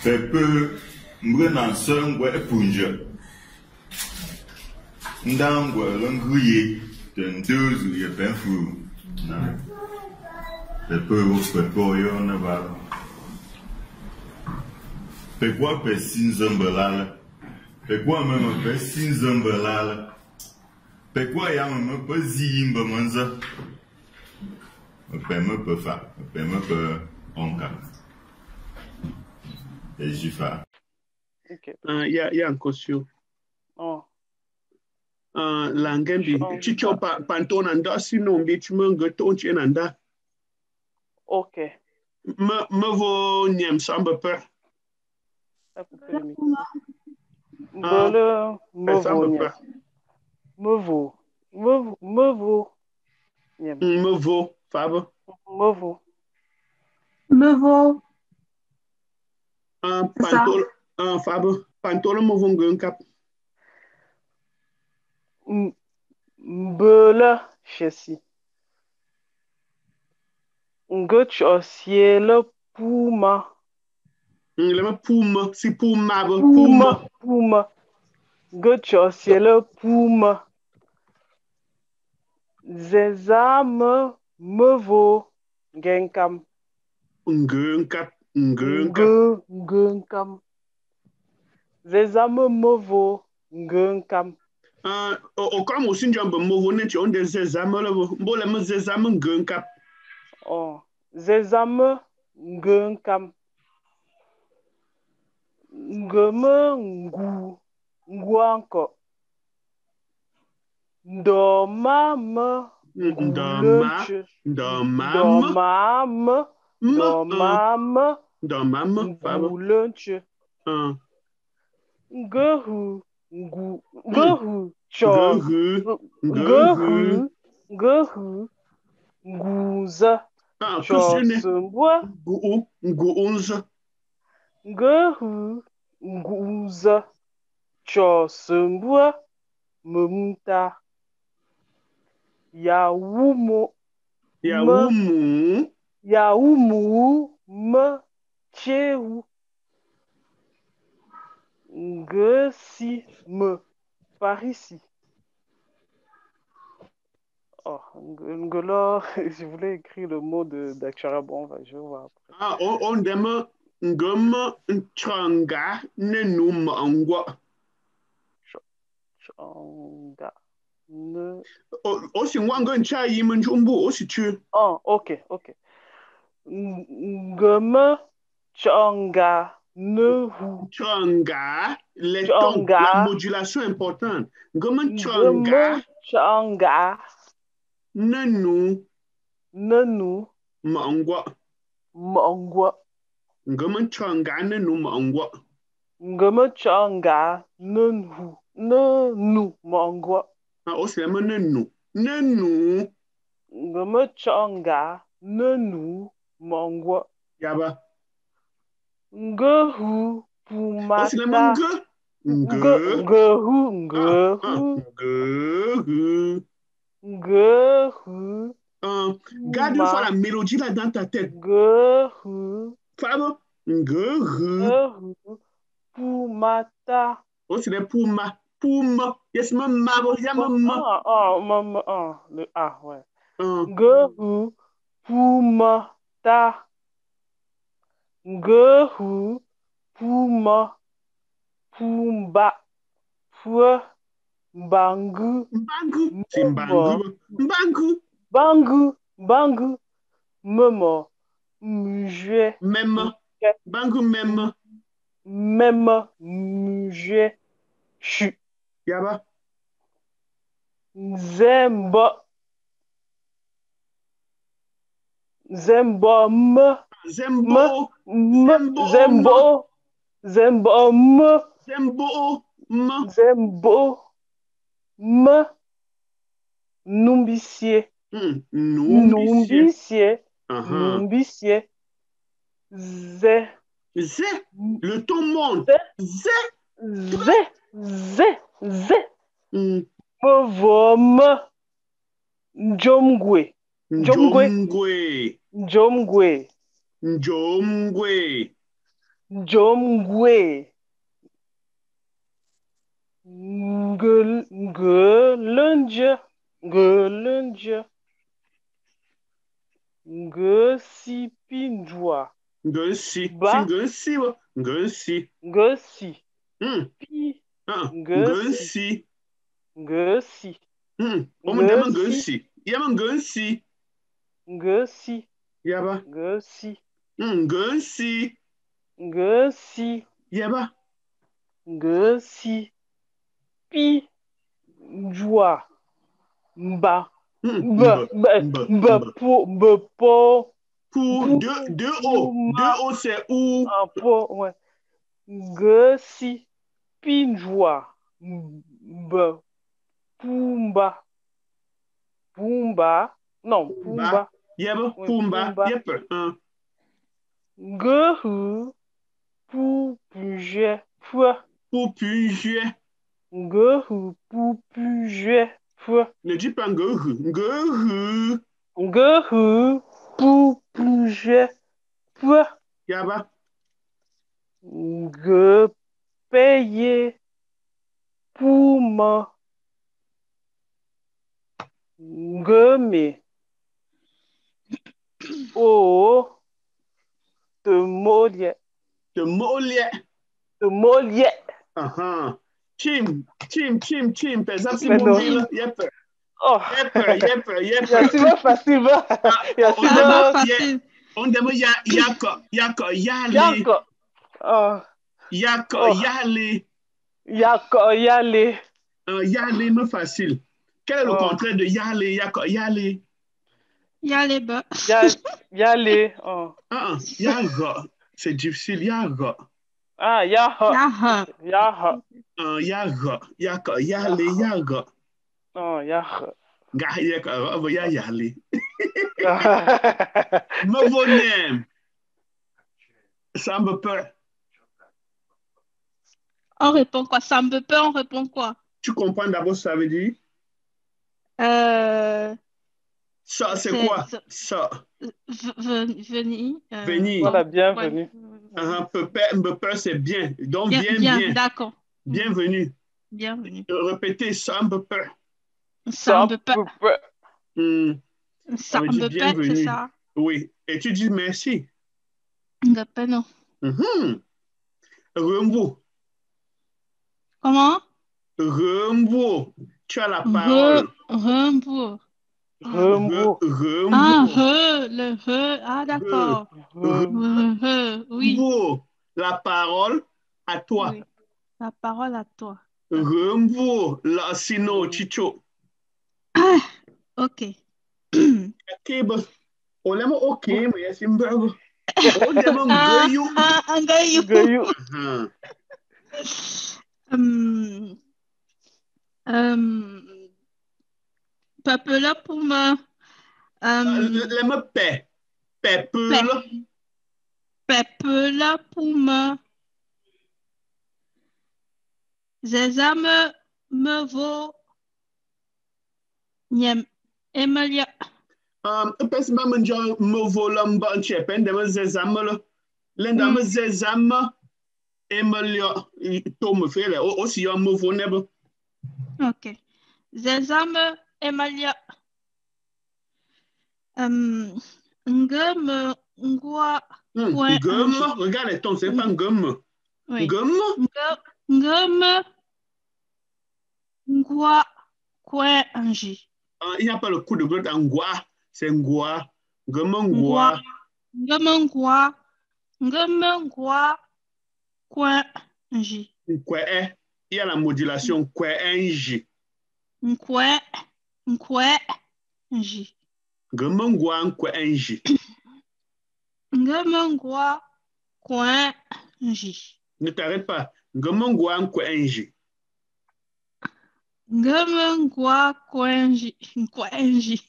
Pepe mbrena sengwe punje. Ndangwe lenguye tenduzu ye penfu. Na. Pepe yo na ba. Pekwa pe sinzambelala. Pekwa meme pe sinzambelala. Pekwa ya meme pe zimba manza. Me pe fa. Me pe onka. Et j'y fais. Ok. Il y a un caution. Oh. Langembi. Tu as panton anda sinon tu me geton tu anda. Ok. Me vo nyem samba pe. Bele me vo nyem. Me vo nyem. Me vo Fabe. Me vo. Me vo. Pantol Fabe. Pantol me vo ngenkap. Bele chesi. Nge cielo puma. Le puma, si puma, puma. Nge cielo puma. Zezame me vo genkam. Ngenkap. Zezame me vo genkam. Comme aussi nous avons besoin de zezame là, bon le zezame ngenkap. Oh, zezame genkam. Ngeme ngu anko. Domame ngulunche. Domame ngulunche. Gehu cho. Gehu nguza. Cho sembwa. Nguunza. Gehu nguza. Cho sembwa. Mumta. Yawumu me chehu. Ngesi me par ici. Oh, ngelo, je voulais écrire le mot d'Akshara, bon, je vais voir après. On demande ngema nchanga nenu mangwa. Changa. Aussi wanga ncha yime njumbu aussi tu. Oh, ok. Ngema changa nehu. Changa, les tons, la modulation importante. Ngema changa nenu mangwa. Ngema changa nenu mangwa. Ngema changa nenu mangwa. Aussi le nenu. Ngema changa nenu mangwa. Yaba. Ngehu pumata. Aussi le Ngehu. Garde une fois la mélodie là dans ta tête. Ngehu. Fabo. Ngehu. Pumata. Aussi le puma. Yes, maman. Le A, ouais. Ngehu pumata. Ngehu puma. Pumba. Fue. Bangu. C'est Bangu. Memo. Muje. Même. Bangu même. Muje. Chu. Yaba. Zembo numbisie. Le ton monte. Povome. Njomgwe. Jomgwe. Ngelunje. Ngelunje. Ngesipinjwa. Ngesi. Ba. Ngesi. Ngesi. Ngesi. Pi. Ngesi. Ngesi. On me ngesi. Yama ngesi. Ngesi. Yaba. Ngesi. Ngesi. Ngesi. Yaba. Ngesi. Pi. Njwa. Mba. Po. Pour deux O. Deux O, c'est où? Un po, ouais. Ngesi. Pinjwa. Mba. Pumba. Pumba. Non, Pumba. Yaba. Oui, Pumba. Yep. Ngehu. Pupuje. Pua. Pupuje. Ngehu. Pupuje. Pua. Ne dis pas ngehu. Ngehu. Ngehu. Pupuje. Pua. Yaba. Ngepeye. Puma. Ngeme. Oh. Temolie. Temolie. Temolie. Chim. Par exemple, si Mais mon non. ville, yep. Oh. Yep. C'est pas facile, On demande yako, yali. Yako. Oh. Yako, yali. Yako, yali. Yali, mais facile. Quel est le contraire de yali, yako, yali? Yaleba. Yali. Oh. Yaga. C'est difficile, yaga. Yaha. Yaga. Yako, yali, yaga. Oh, yaha. Yali. Nouveau name. Ça me peur. On répond quoi? Ça me peut, on répond quoi? Tu comprends d'abord ce que ça veut dire? Ça, c'est quoi? Ça. Venir. Venir. Voilà, bienvenue. Me peur, c'est bien. Donc, bien. D'accord. Bienvenue. Bienvenue. Répétez, ça me peur. Ça me peut. Ça veut dire bienvenue. C'est ça? Oui. Et tu dis merci. Non. Rembo. Comment? Rembo. Tu as la parole. Rembo. Le he. Ah, d'accord. Oui. La parole à toi. Oui. La parole à toi. Rembo. La sino chicho. Ok. On l'aime ok, mais c'est un peu. On l'aime un gaillou. Peuple là pour me. L'aime paix. Peuple là pour me. Zeza me vaut. Nyem. Emilia. Parce que je me vole un bon chep, de me zezame, l'un me zezame, Emilia, to me fait aussi un mot nebe. Ok. Zezame, Emilia. Ngum, ngwa. Regarde les tons, c'est pas ngum. Ngum. Ngwa, coin, anji. Il n'y a pas le coup de glotte en ngwa, c'est ngwa. Ngwa, coin, anji. Il y a la modulation coin, anji. Nkwe, anji. Ngwa, coin, anji. Ngwa, coin, anji. Ne t'arrête pas. Ngwa, coin, anji. Ngwa, coin, anji.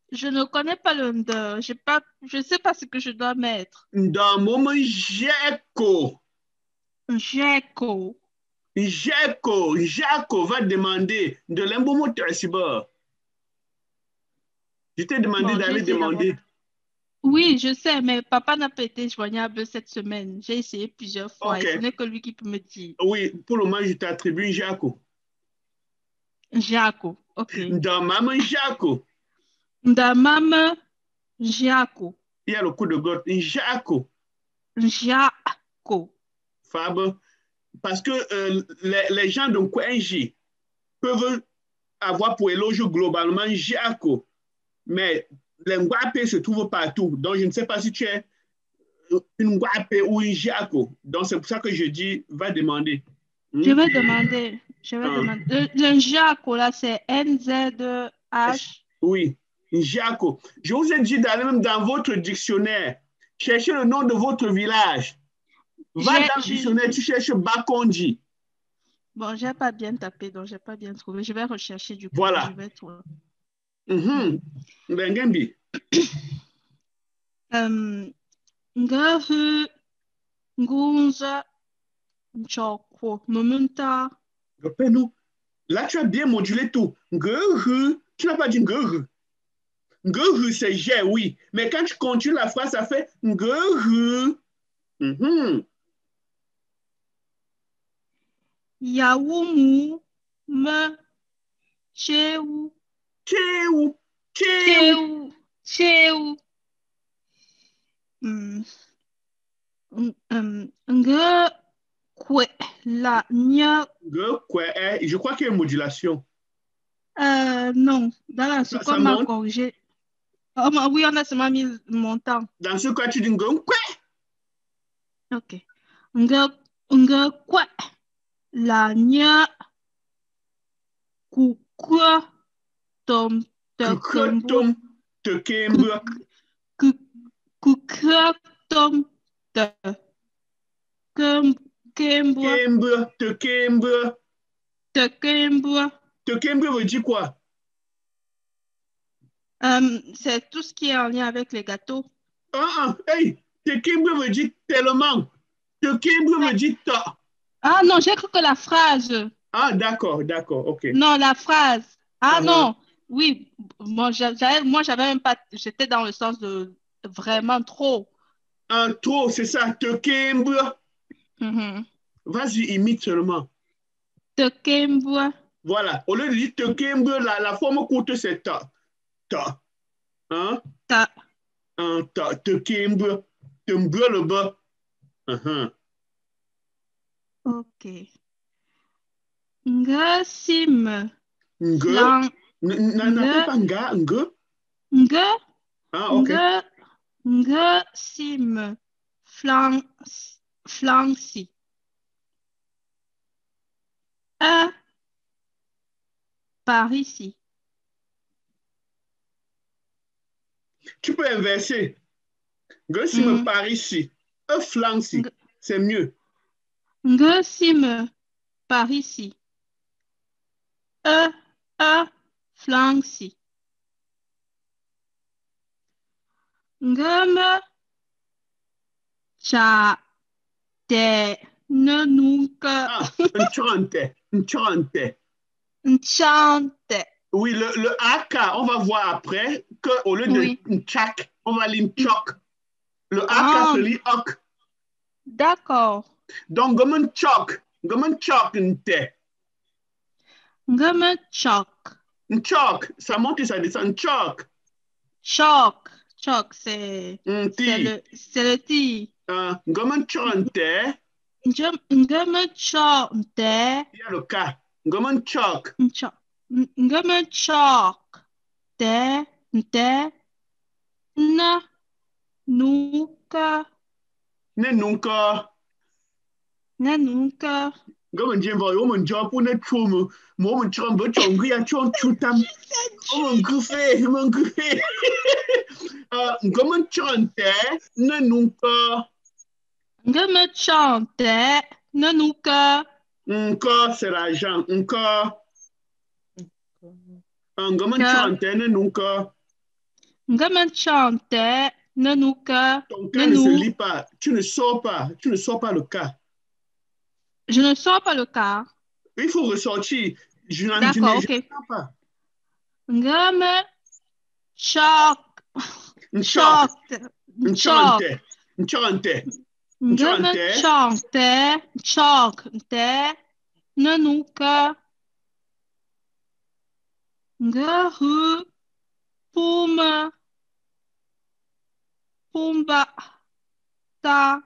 Je ne connais pas le nde. Je sais pas ce que je dois mettre. Dans moment Jeko. Jaco va demander de l'embomoteur. Je t'ai demandé d'aller demander. Oui, je sais, mais papa n'a pas été joignable cette semaine. J'ai essayé plusieurs fois Ok. et ce n'est que lui qui peut me dire. Oui, pour le moment, je t'attribue Jaco. Jaco, ok. Dans maman Jaco, Ndamama Jaco. il y a le coup de gorge. Jaco, Jaco. Fab. Parce que les gens de Kwenji peuvent avoir pour éloge globalement Jaco. Mais les Ngwapé se trouvent partout. Donc, je ne sais pas si tu es une Ngwapé ou une Jaco. Donc, c'est pour ça que je dis, va demander. Je vais demander. Je vais Ah. demander. Le Jaco, là, c'est NZH. Oui, Jaco. Je vous ai dit d'aller même dans votre dictionnaire. Cherchez le nom de votre village. Va dans le dictionnaire, tu cherches Bakondi. Bon, j'ai pas bien tapé, donc j'ai pas bien trouvé. Je vais rechercher du coup. Voilà. Je vais trouver. Bengembi. Ngahu Ngunza Nchoko Momenta. Repère-nous. Là, tu as bien modulé tout. Ngehu. Tu n'as pas dit ngehu. Ngehu, c'est j'ai, oui. Mais quand tu continues la phrase, ça fait ngehu. Yawumu me Cheu. Cheu. Cheu. Cheu. Nge kwe la nya. Nge kwe, je crois qu'il y a une modulation. Non, dans la ce qu'on m'a corrigé. Oh, oui, on a seulement mis le montant. Dans ce cas, tu dis nge kwe. Ok. Nge kwe la nya kukwa tom Kukwa te kembe. Kukwa tom te kembe. Kembe, te kembe. Te kembe. Te kembe veut dire quoi? C'est tout ce qui est en lien avec les gâteaux. Hey, te kembe veut dire tellement. Te kembe veut dire ta. Ah non, j'ai cru que la phrase. Ah, d'accord, ok. Non, la phrase. Ah non, oui. Moi, j'avais même pas. J'étais dans le sens de vraiment trop. Trop, c'est ça. Te kembe. Vas-y, imite seulement. Te kembe. Voilà. Au lieu de dire te kembe, la forme courte, c'est ta. Ta. Hein? Ta. Ta. Te kembe. Te mbe le bas. Ok. Nga sim. Nga. N'appelle pas nga. Nga. Nga. Ah, ok. Nga sim. Flancy. Par ici. Tu peux inverser. Nga sim par ici. Flancy. C'est mieux. Nga sim par ici. Flancy. Ngama cha te ne nunca. Nchante. Oui, le AK, on va voir après qu'au lieu de nchak, on va lire nchok. Le AK se lit ok. D'accord. Donc, gomen chok nte. Nchok, ça monte et ça descend. Nchok. Choc, c'est le ti. Gomen chante. Ngomen chante. Il y a le K. Gomen chok. Ngomen chok. Te. Na. Nunca. Ne nunca. Gomen jemva yo men job pour ne trouve mo men chom bo chom gya chom chutam. Mon gufe. Gomen chante ne nunca. Ngomen chante ne nunca. Encore, c'est l'argent. Encore. Ngomen chante ne nunca. Ngomen chante ne nunca. Ton cas ne se lit pas. Tu ne sors pas le cas. Je ne sors pas le cas. Il faut ressortir. D'accord, ok. Ngomen chok. Nchok. Nchok. Nchonte. Ngeme chante. Nchok. Nte. Nanuka. Ngahu. Puma. Pumba. Ta.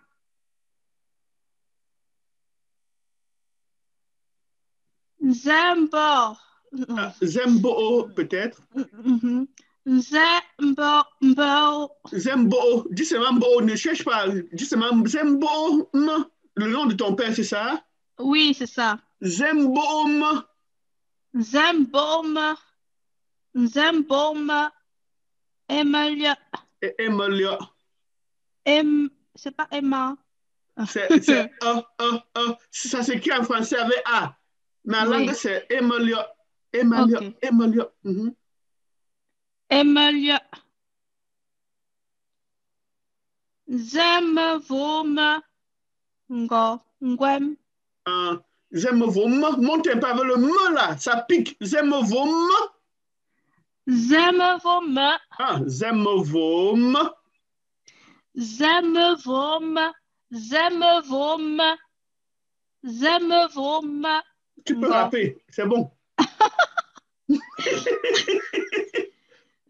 Zembo. Zembo, peut-être. Zembo. Zembo. Dis seulement Mbo, ne cherche pas. Dis seulement Zembo. Le nom de ton père, c'est ça? Oui, c'est ça. Zembom. Zembom. Zembom. Emilia. Emilia. C'est pas Emma. C'est ça s'écrit en français avec A. Mais en langue, c'est Emilia. Emilia. Okay. Emilia. Emilia. Zemvom. Ngwem. Zemvom. Montez pas avec le M là. Ça pique. Zemvom. Zemvom. Zemvom. Zemvom. Zemvom. Zemvom. Tu peux rapper, c'est bon.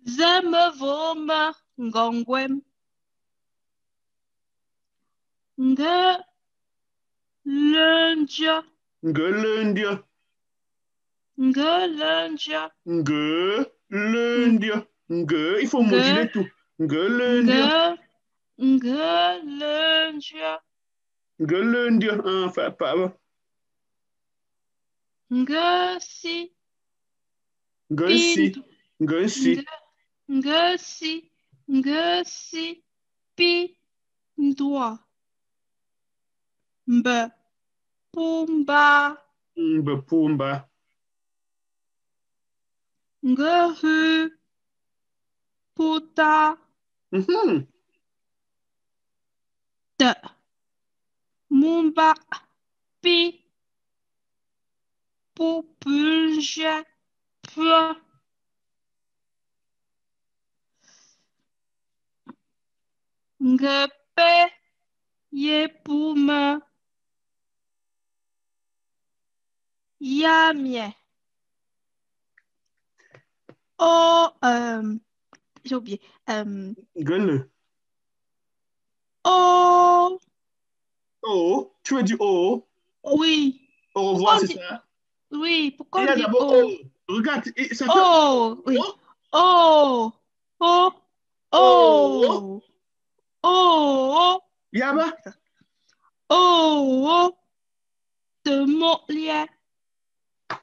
Zemvom. Ngwem. Ngelundia. Ngelundia. Ngelundia. Ngelundia. Il faut moduler tout. Ngelundia. Ngelundia. Ngelundia. Enfin, pas. Ngesi. Ngesi. Ngesi. Ngesi. Ngesi. Pi. Ndwa. Mbe. Pumba. Mbe pumba. Ngehu. Puta. Te. Mumba. Pi. Pupulje. Pua. Ngepe. Yepume. Yamie. Oh, j'ai oublié. Gueule. Oh. Oh, tu veux dire oh? Oui. Au revoir, c'est ça? Oui, pourquoi il y a on dit d'abord oh? Regarde, ça fait oh, oui. Oh. Oh. Oh. Oh. Yaba. Oh. De Molière.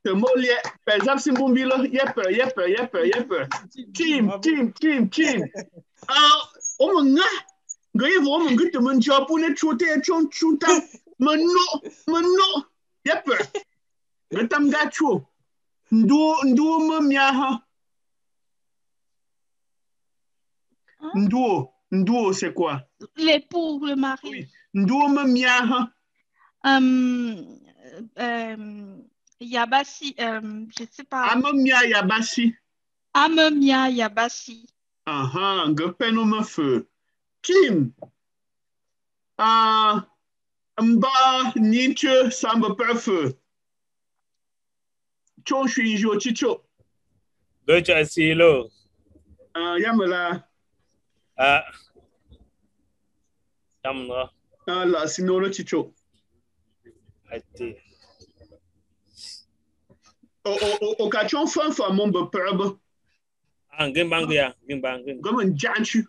De Molière. Par exemple, si mon bilan, yep. Team. Oh mon gars. Gaya vo mon gars, mon job, ne chote, chonchuta. Mano. Yep. Gatam gacho. Nduo mamia ha. Nduo, c'est quoi? L'époux, le mari. Oui. Nduo mamia ha. Yabasi, je sais pas. Amamia Yabasi. Amamia Yabasi. Ngepeno me feu. Kim. Mba Ninche Samba Perfeu. Chon Shinjo Chicho. Gocha Silo. Yamela. Yamna. La Sinolo Chicho. Ati. O kachon fan fa mon be perbe. Gimbang ya, gimbang. Gaman janchu.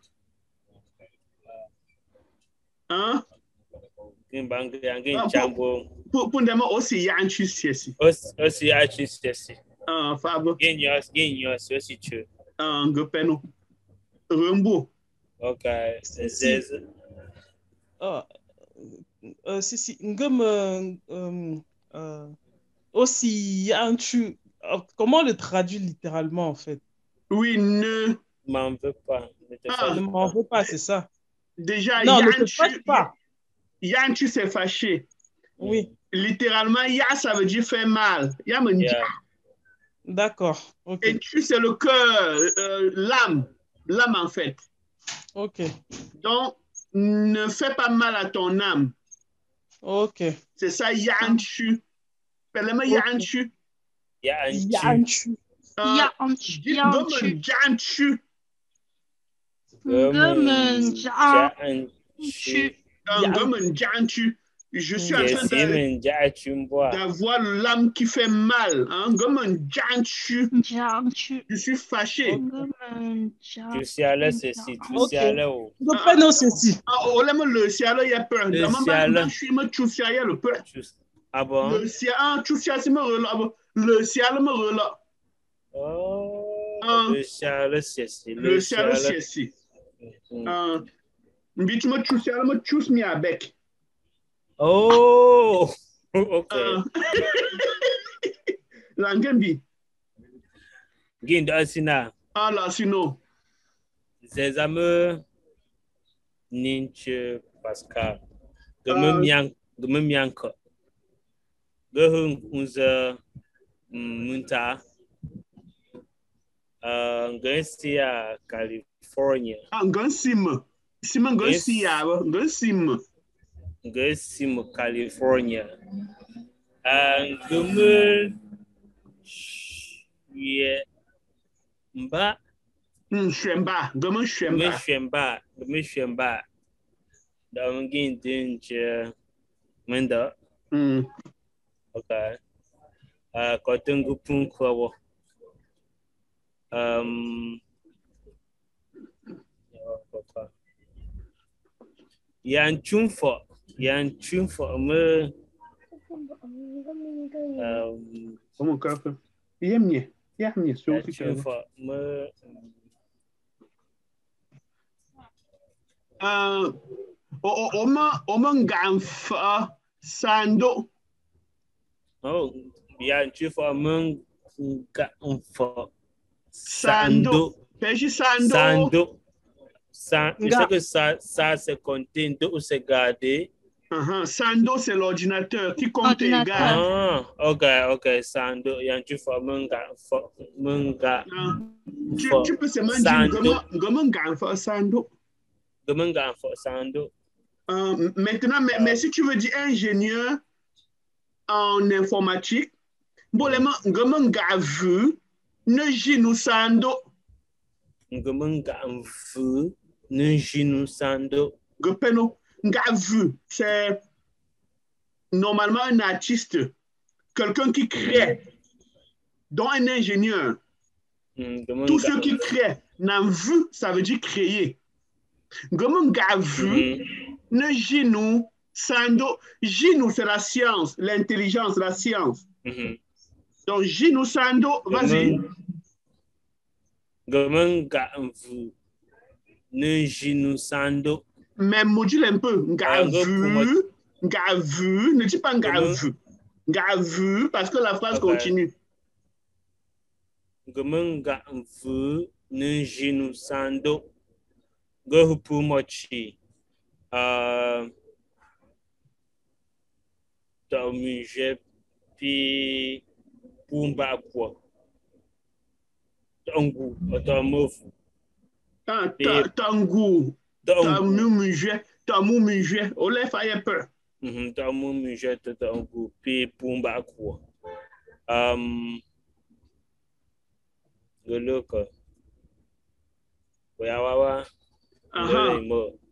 Gimbang ya, gin chambo. Pundema osi yanchu siesi. Osi yanchu siesi. Fabo. Gin yos, osi chu. Ngepeno. Rembo. Okay. Zez. Si. Ngem aussi yanchu. Comment on le traduit littéralement en fait? Oui, ne m'en veux pas. Ne m'en veux pas, c'est ça. Déjà, non, ne te fâche pas. Yanchu, c'est fâché. Oui. Littéralement, ya, ça veut dire faire mal. Ya me dit. D'accord. Okay. Et tu, c'est le cœur, l'âme. L'âme, en fait. Ok. Donc, ne fais pas mal à ton âme. Ok. C'est ça, Yanchu. Parle-moi Yanchu. Yanchu. Dis gomme Yanchu. Gomme Yanchu. Je suis en train d'avoir l'âme qui fait mal. Gomme Yanchu. Je suis fâché. Tu sais alors ceci, tu sais alors. Je peux non ceci. Oh, là, le ciel, il y a peur. Le ciel. Je suis me choucia, il y a le peur. Ah bon? Le ciel, choucia, c'est me relâche. Le ciel me relâche. Oh, le ciel, ceci. Le ciel, ceci. Mais tu me choucia, me chousse mi avec. Oh, ok. Langembi. Gindo asina. Ah là, sinon. Zezame Ninche Pascal. Gome mianko. Gehung unser munta. Ngensia California. Ngensim. Simon Ngensia, Ngensim. Ngensim California. Gome yeah. Mba. Shemba. Gome Shemba. Gome Shemba. Dan gin dinje menda. Okay. Kotungu punkwa. Yan chumfo me Comment on Yemnie, so chumfo me Oma Gamfa Sando. Oh, yan chumfo me Gamfa Sando. Sando. Je sais que ça se compte ou se garder. Sando, c'est l'ordinateur qui compte égal. Ah, ok. Sando, y a un tu fais munga. Tu peux seulement dire comment Sando. Sando. Maintenant, mais si tu veux dire ingénieur en informatique, bon, comment vu ne ginu Sando. Vu ne ginu Sando. Gopeno. Vu, c'est normalement un artiste, quelqu'un qui crée, dont un ingénieur. Tous ceux qui créent, vu, ça veut dire créer. Vu, ne ginu Sando. Ginu, c'est la science, l'intelligence, la science. Donc, ginu Sando, vas-y. Vu, ne ginu Sando. Mais module un peu. Vu, ne dis pas vu, parce que la phrase continue. Vu, ne ginu Sando. Gohupu mochi. Tomuje pi pumba kwa. Tongu, otomofu. Tangu. Tamumuje. Olé faye peur. Tamumuje tongu pi pumba kwa. Goloka. Wawa.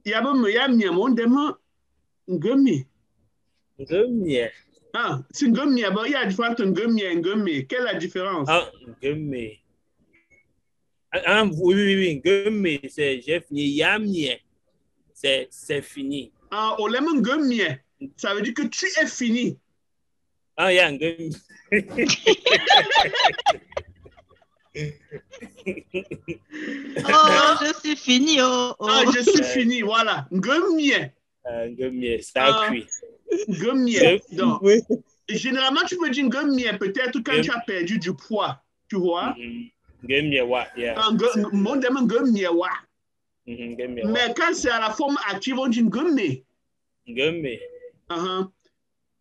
Yamye mon demo ngemi. Ngemi. C'est ngemi, il y a différence entre ngemi et ngemi. Quelle est la différence? Ngemi. Oui, ngemi, c'est j'ai fini. Yamye, c'est fini. Olema ngemi, ça veut dire que tu es fini. Yeah, ngemi. Je suis fini. Je suis fini, voilà. Ngemi. Ngemi, ça cuit. Ngemi. Donc, généralement, tu peux dire ngemi peut-être quand tu as perdu du poids, tu vois. Ngemi wa, yeah. Mon demain ngemi wa. Mais quand c'est à la forme active, on dit ngemi. Ngemi.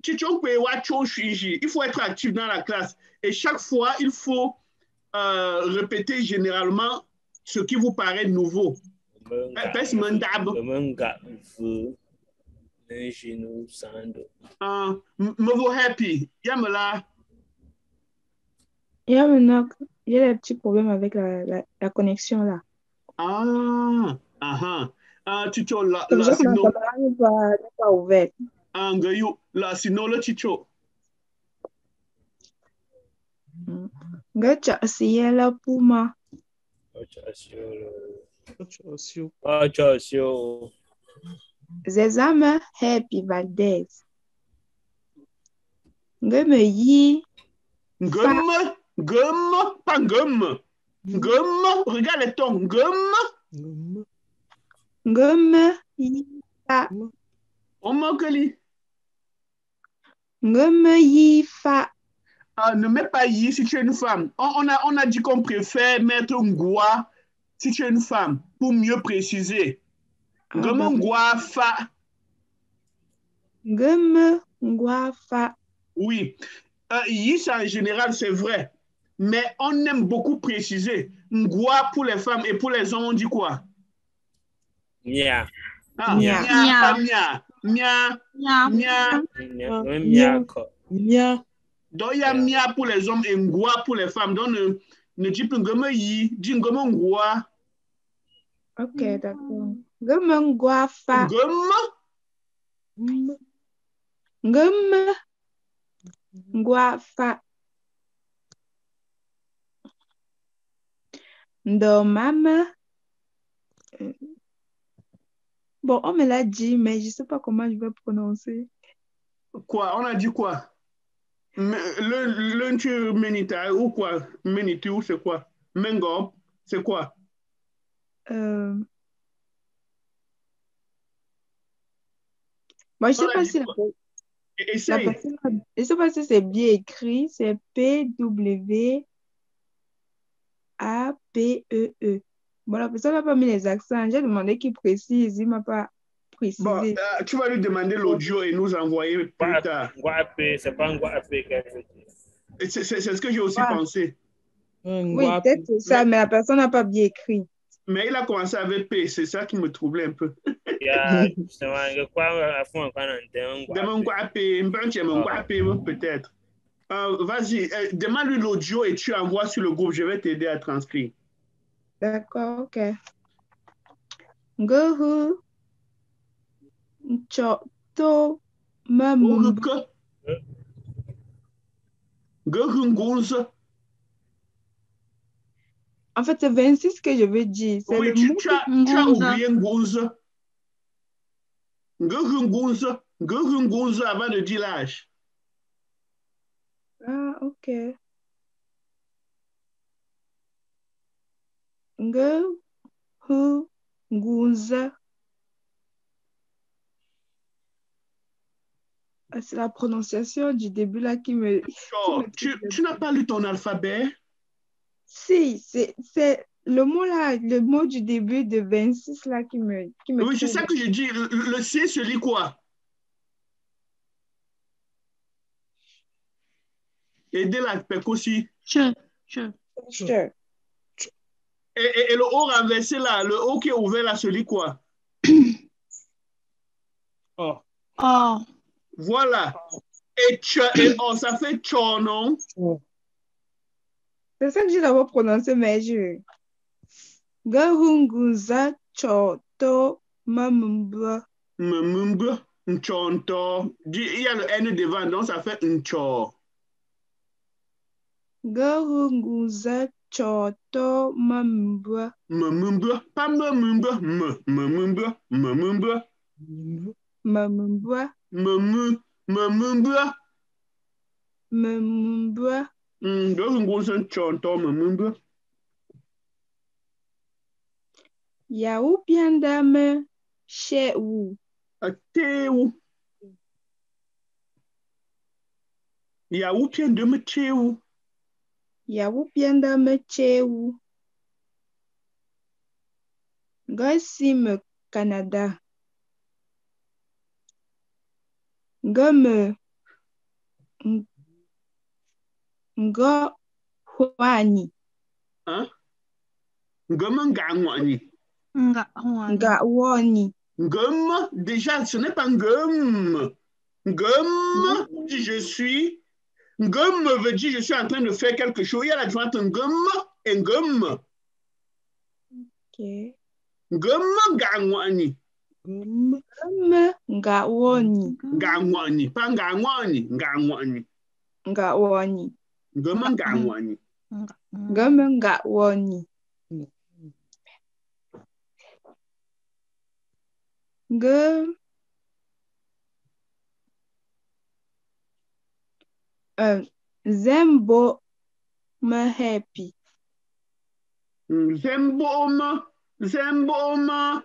Il faut être actif dans la classe. Et chaque fois, il faut répéter généralement ce qui vous paraît nouveau. Pes mendab. Menga vu. Nous sando. Me vous happy. Yamela. Et là, maintenant, j'ai des petits problèmes avec la connexion là. Chicho, la Comme ça, ma sino. caméra n'est pas ouverte. La sino, le chicho. Gacha, c'est là pour moi. Zezama Happy Valdez. Ngeme yi. Gomme, pas gomme. Gomme, regarde les tons. Gomme. Ngeme yi fa. On manque li. Ngeme yi fa. Ne mets pas yi si tu es une femme. On a dit qu'on préfère mettre ngwa si tu es une femme pour mieux préciser. Ngeme ngwa fa. Ngeme ngwa fa. Oui. Yi, ça en général, c'est vrai. Mais on aime beaucoup préciser. Ngwa pour les femmes et pour les hommes, on dit quoi? Mia. Mia. Pas mia. Mia. Mia. Mia. Donc, il y a mia pour les hommes et ngwa pour les femmes. Donc, ne dis plus ngome yi, dis ngome ngwa. Ok, d'accord. Ngeme ngwa fa. Ngeme ngwa fa. Ndomama. Bon, on me l'a dit, mais je ne sais pas comment je vais prononcer. Quoi? On a dit quoi? Le tu menita ou quoi? Menitu, c'est quoi? Mengo, c'est quoi? Bon, je ne sais pas si je sais pas si c'est bien écrit. C'est P-W-A-P-E-E. Bon, la personne n'a pas mis les accents. J'ai demandé qu'il précise. Il ne m'a pas précisé. Bon, tu vas lui demander l'audio et nous envoyer plus tard. C'est pas un guapé. C'est ce que j'ai aussi pensé. Oui, peut-être c'est ça, mais la personne n'a pas bien écrit. Mais il a commencé avec P, c'est ça qui me troublait un peu. Peut-être. Vas-y, demande-lui l'audio et tu envoies sur le groupe. Je vais t'aider à transcrire. D'accord, ok. Gohu Nchoto Mamumba. En fait, c'est 26 que je veux dire. Oui, tu as oublié Ngunza. Ngunza avant de dire l'âge. Ah, ok. Ngunza. C'est la prononciation du début là qui me... Tu n'as pas lu ton alphabet? Si, c'est le mot là, le mot du début de 26 là qui me oui, c'est ça que je dis. Le C se lit quoi? Aider la PEC aussi. Sure. Et le O renversé là, le O qui est ouvert là se lit quoi? Oh. Voilà. Et O, ça fait cho, non? C'est ça que j'ai d'abord prononcé, mais je... Gahunguza choto mamumbra. Mamumbra, nchonto. Il y a le N devant, donc ça fait ncho. Gahunguza choto mamumbra. Mamumbra, pas mamumbra, mamumbra. Mamumbra. Mamumbra. Gahunguza nchonto mamumbra. Yahoo piandame shewu. Ateu. Yahoo piandame chewu. Yahoo piandame chewu. Gosim Canada. Gomme. Ngo Huani. Hein? Gomme Ngangwani. Ngawani. Ngum, déjà, ce n'est pas ngum. Ngum, dit je suis. Ngum veut dire je suis en train de faire quelque chose. Il y a la différence entre ngum et ngum. Ok. Ngum, ngawani. Ngawani. Ngawani, pas ngawani, ngawani. Ngawani. Ngum, ngawani. Ngawani. Zembo me happy. Zemboma, zemboma.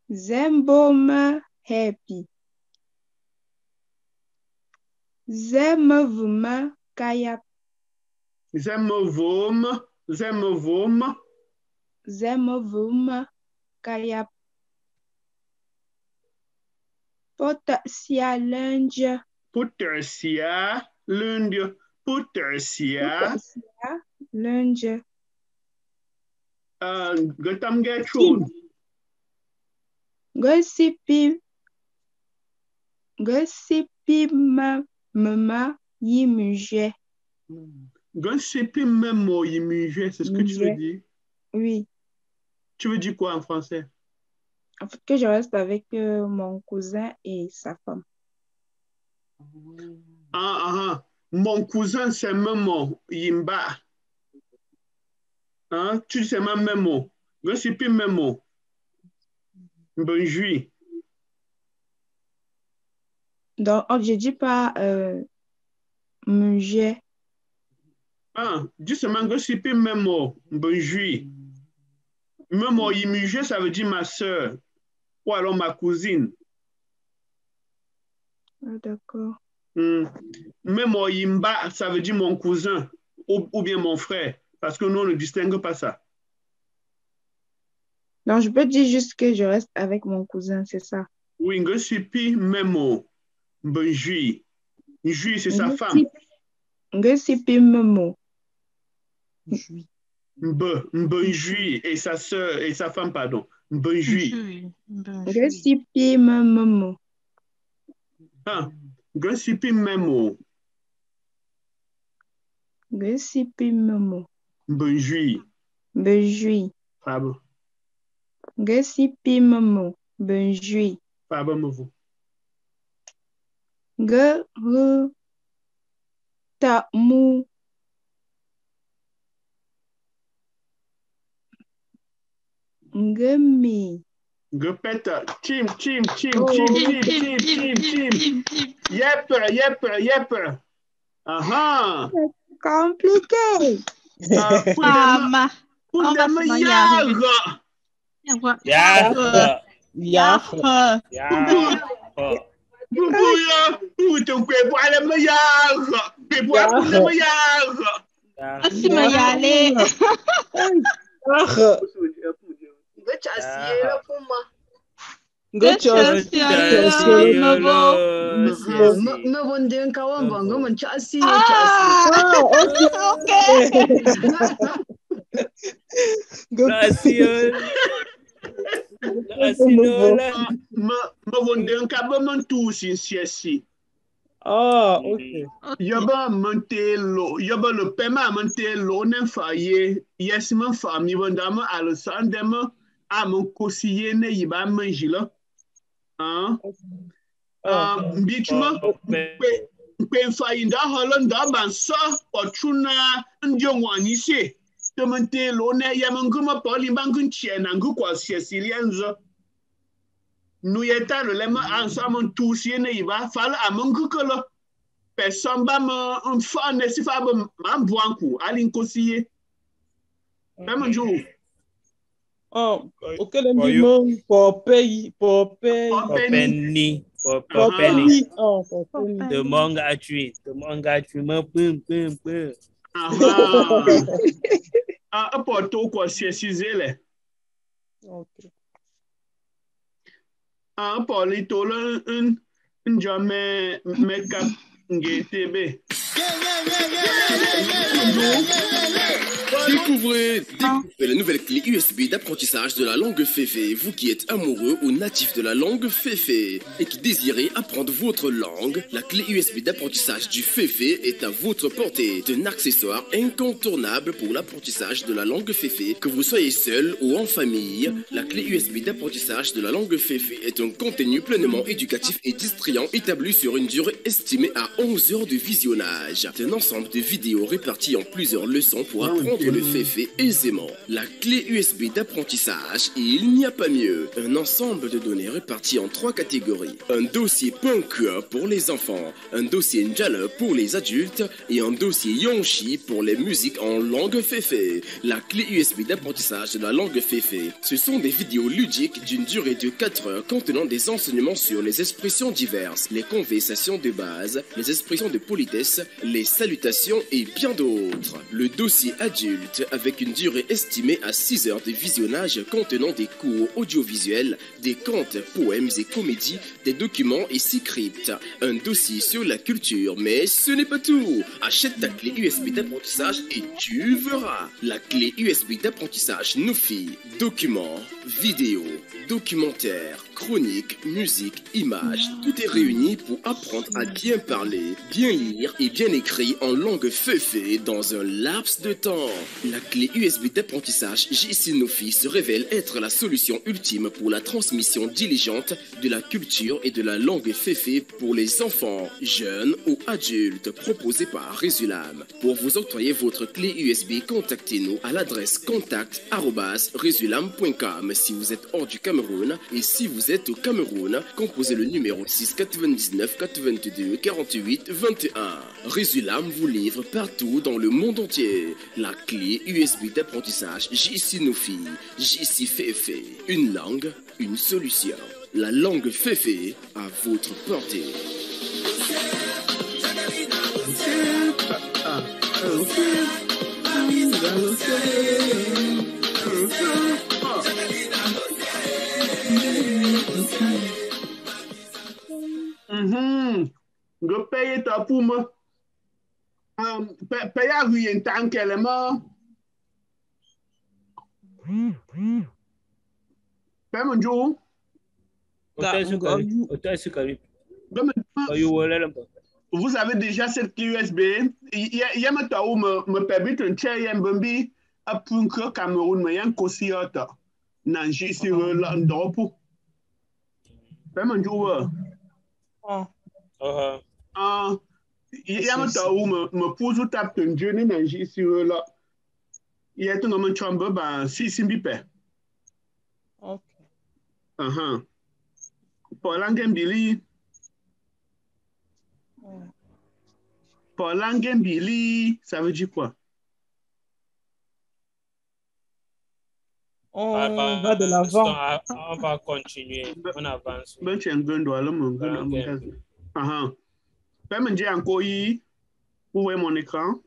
Zembo me happy. Zemvuma kayap. Zemovoma, zemovoma. Zemvuma kayap. Potasia lunge. Putersia, lunge. Putersia. Lunge. Gotam Gertrude. Gossipy mama yimuje. Gossipy memo yimuje, c'est ce que tu veux dire? Oui. Tu veux dire quoi en français? En fait, que je reste avec mon cousin et sa femme. Mon cousin, c'est Memo Yimba. Hein? Tu sais ma Memo. Gossipy Memo. Bonjour. Donc, je dis pas mujet. Dis seulement Gossipy Memo. Bonjour. Memo Yimuje, ça veut dire ma soeur. Ou alors ma cousine. Ah, d'accord. Memo Yimba, ça veut dire mon cousin. Ou bien mon frère. Parce que nous, on ne distingue pas ça. Donc, je peux dire juste que je reste avec mon cousin, c'est ça? Oui, Ngossipi Memo. Bonjour. Jui, c'est sa femme. Ngossipi Memo. Bonjour. Et sa sœur, et sa femme, pardon. Bonjour. Ngossipi Memo. Ngossipi Memo. Ngossipi Memo. Bonjour. Bonjour. Pardon. Ngossipi Memo. Bonjour. Pardon, Movo. Tamu. Ngemi. Gepeta. Tim. Yep. Compliqué. Pour ok. Yaba Montelo, Yaba le paiement Montelo, n'en faillé, yes, mon famille, vendama à le sandema, à mon conseiller, ne y va manger là. Bichement, pen faillinda Hollanda, bansa, Otuna, Ndiongwanise, de Montelo, ne yamanguma Paulimbangun Chien, and Gukwa Sicilians. Nous y étions ensemble tous, il va falloir à mon couple. Personne va me faire ne si pas me boire coup à l'inconscient. Même jour. Auquel on dit pour payer. Penny. De manga à tuer. Pum. Un porto quoi, c'est cisé. Ok. Paulito, un jamais me cap ngtb. Découvrez la nouvelle clé USB d'apprentissage de la langue féfé. Vous qui êtes amoureux ou natif de la langue féfé et qui désirez apprendre votre langue, la clé USB d'apprentissage du féfé est à votre portée. C'est un accessoire incontournable pour l'apprentissage de la langue féfé. Que vous soyez seul ou en famille, la clé USB d'apprentissage de la langue féfé est un contenu pleinement éducatif et distrayant établi sur une durée estimée à 11 heures de visionnage. C'est un ensemble de vidéos réparties en plusieurs leçons pour apprendre le féfé aisément. La clé USB d'apprentissage, il n'y a pas mieux. Un ensemble de données réparties en 3 catégories. Un dossier Punkua pour les enfants, un dossier Njala pour les adultes et un dossier Yonshi pour les musiques en langue féfé. La clé USB d'apprentissage de la langue féfé, ce sont des vidéos ludiques d'une durée de 4 heures contenant des enseignements sur les expressions diverses, les conversations de base, les expressions de politesse, les salutations et bien d'autres. Le dossier adulte avec une durée estimée à 6 heures de visionnage contenant des cours audiovisuels, des contes, poèmes et comédies, des documents et scripts. Un dossier sur la culture, mais ce n'est pas tout. Achète ta clé USB d'apprentissage et tu verras. La clé USB d'apprentissage Nufi. Documents, vidéos, documentaires, chroniques, musique, images, tout est réuni pour apprendre à bien parler, bien lire et bien écrire en langue féfé dans un laps de temps. La clé USB d'apprentissage JC Nufi se révèle être la solution ultime pour la transmission diligente de la culture et de la langue féfé pour les enfants, jeunes ou adultes, proposée par Résulam. Pour vous octroyer votre clé USB, contactez-nous à l'adresse contact@résulam.com si vous êtes hors du Cameroun, et si vous êtes au Cameroun, composez le numéro 6 99 82 48 21. Résulam vous livre partout dans le monde entier. La clé USB d'apprentissage JC Nufi, JC Féfé. Une langue, une solution. La langue féfé à votre portée. Go paye ta pouma. Paye à rien tant qu'elle est morte. Paye mon jour. Vous avez déjà cette clé USB. Il y a me permet de tirer un bambi à Punko Cameroun, mais il y a un cossiota. Nanji sur l'endroit. Paye mon jour. Il y a me pose au tap de journée Nanji sur là. Il y a tout dans mon chambre, ben, si simbipe. Ok. Pour l'angembili. Pour l'angembili, ça veut dire quoi? On va de l'avant. On va continuer. On avance. Ben, tu es un gondois, là, mon gars. Peux me dire encore, où est mon écran?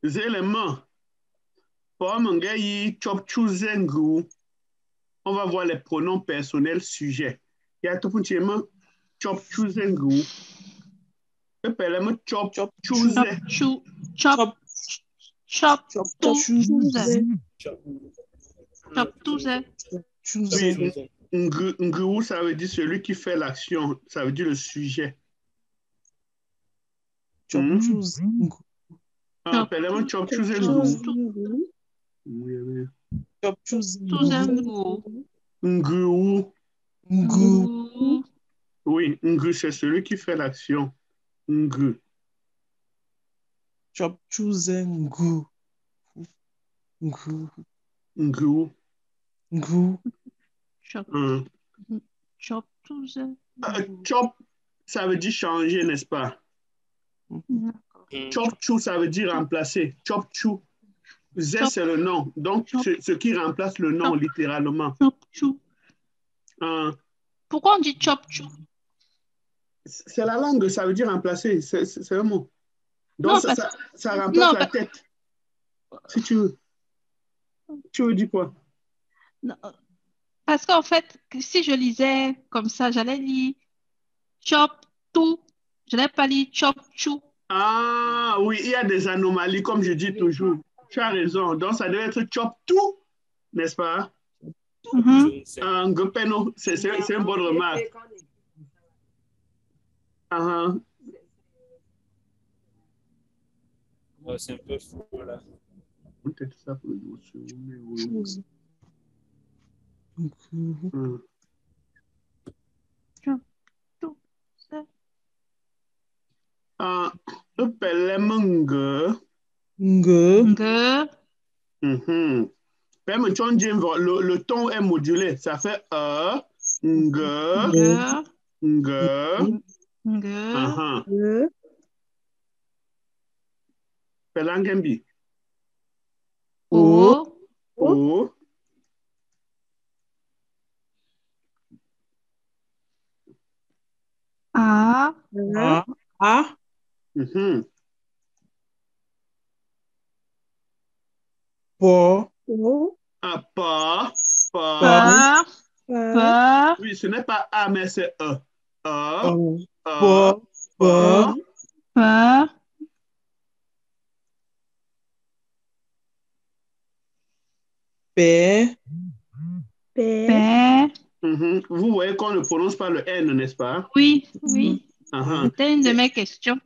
Éléments. On va voir les pronoms personnels sujets. Il y a tout petit peu chop chuzengu. Appelle-moi chop chuze. Chop Ngou, ça veut dire celui qui fait l'action. Ça veut dire le sujet. Appelle-moi chop chuzengu. Chop chuzengu. Ngou. Ngou. Oui, Ngou, c'est celui qui fait l'action. Ngou. Chop chuzengu. Ngou. Ngou. Ngou. Chop chop, ça veut dire changer, n'est-ce pas? Chop chou, ça veut dire remplacer. Chop chou. Z, c'est le nom. Donc, ce qui remplace le nom, littéralement. Chop chou. Pourquoi on dit chop chou? C'est la langue, ça veut dire remplacer. C'est un mot. Donc, non, ça remplace la tête. Si tu veux. Tu veux dire quoi? Non, parce qu'en fait, si je lisais comme ça, j'allais lire chop tout. Je n'allais pas lire chop chou. Ah oui, il y a des anomalies, comme je dis toujours. Tu as raison. Donc, ça devait être chop tout, n'est-ce pas? Ngopeno, c'est une bonne remarque. C'est un peu fou là. Peut-être ça pour le le ton est modulé. Ça fait Pelangembi. O. A. Po. Pa. Oui, ce n'est pas A, mais c'est E. Po. P. Vous voyez qu'on ne prononce pas le N, n'est-ce pas? Oui. C'était une de mes questions.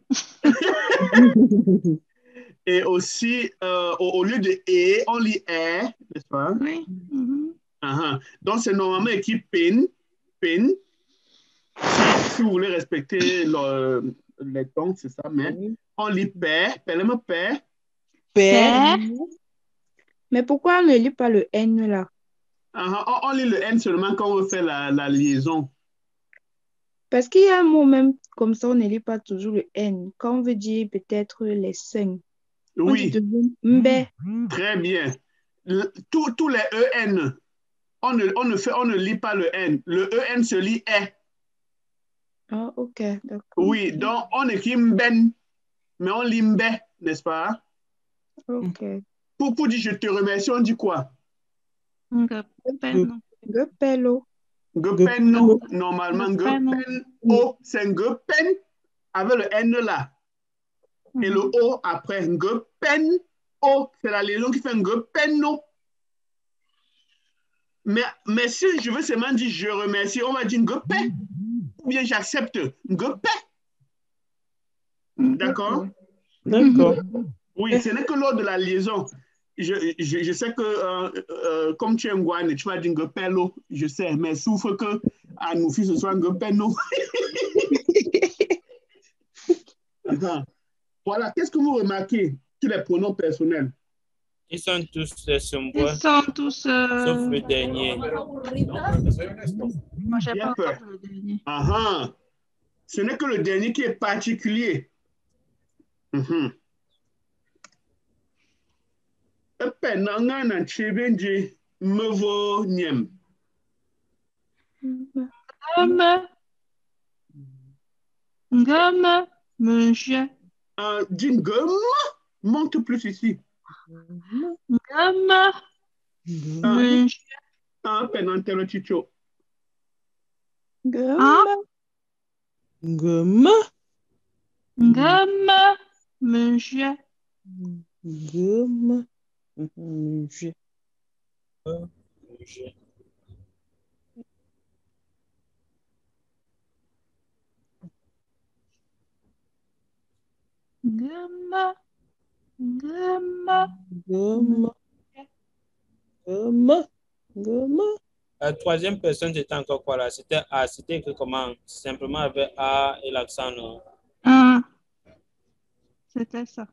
Et aussi, au lieu de E, on lit E, n'est-ce pas? Oui. Donc, c'est normalement écrit PIN. Si vous voulez respecter les tons, c'est ça, mais on lit P. Mais pourquoi on ne lit pas le N là? On lit le N seulement quand on fait la liaison. Parce qu'il y a un mot même comme ça, on ne lit pas toujours le N. Quand on veut dire peut-être les seins. Oui. Mbé. Très bien. Tous les EN, on ne lit pas le N. Le EN se lit E. Ah, ok, d'accord. Oui, donc on écrit Mben, mais on lit Mbé, n'est-ce pas? Ok. Pour dire je te remercie, on dit quoi? Ngepelo. Ngepeno, normalement, Ngepeno, c'est Ngepen avec le N là. Et le O après, Ngepeno, c'est la liaison qui fait Ngepeno. Mais si je veux seulement dire je remercie, on va dire Ngepe. Ou bien j'accepte Ngepe. D'accord? D'accord. Oui, ce n'est que lors de la liaison. Je sais que comme tu es Ngwane, tu vas dire Ngepelo, je sais, mais souffre que à nos fils ce soit Ngepeno. Voilà, qu'est-ce que vous remarquez sur les pronoms personnels? Ils sont tous sombois. Ils sont tous. Sauf le dernier. Moi, j'ai pas encore le dernier. Ce n'est que le dernier qui est particulier. Penanga chibenji mevo nyem. Ngama, monsieur. Dis monte plus ici. Ngama, monsieur. Penantelo chicho. Ngama, monsieur. Ngama. La troisième personne, c'était encore quoi là? C'était A. C'était écrit comment? Simplement avec A et l'accent, non? C'était ça.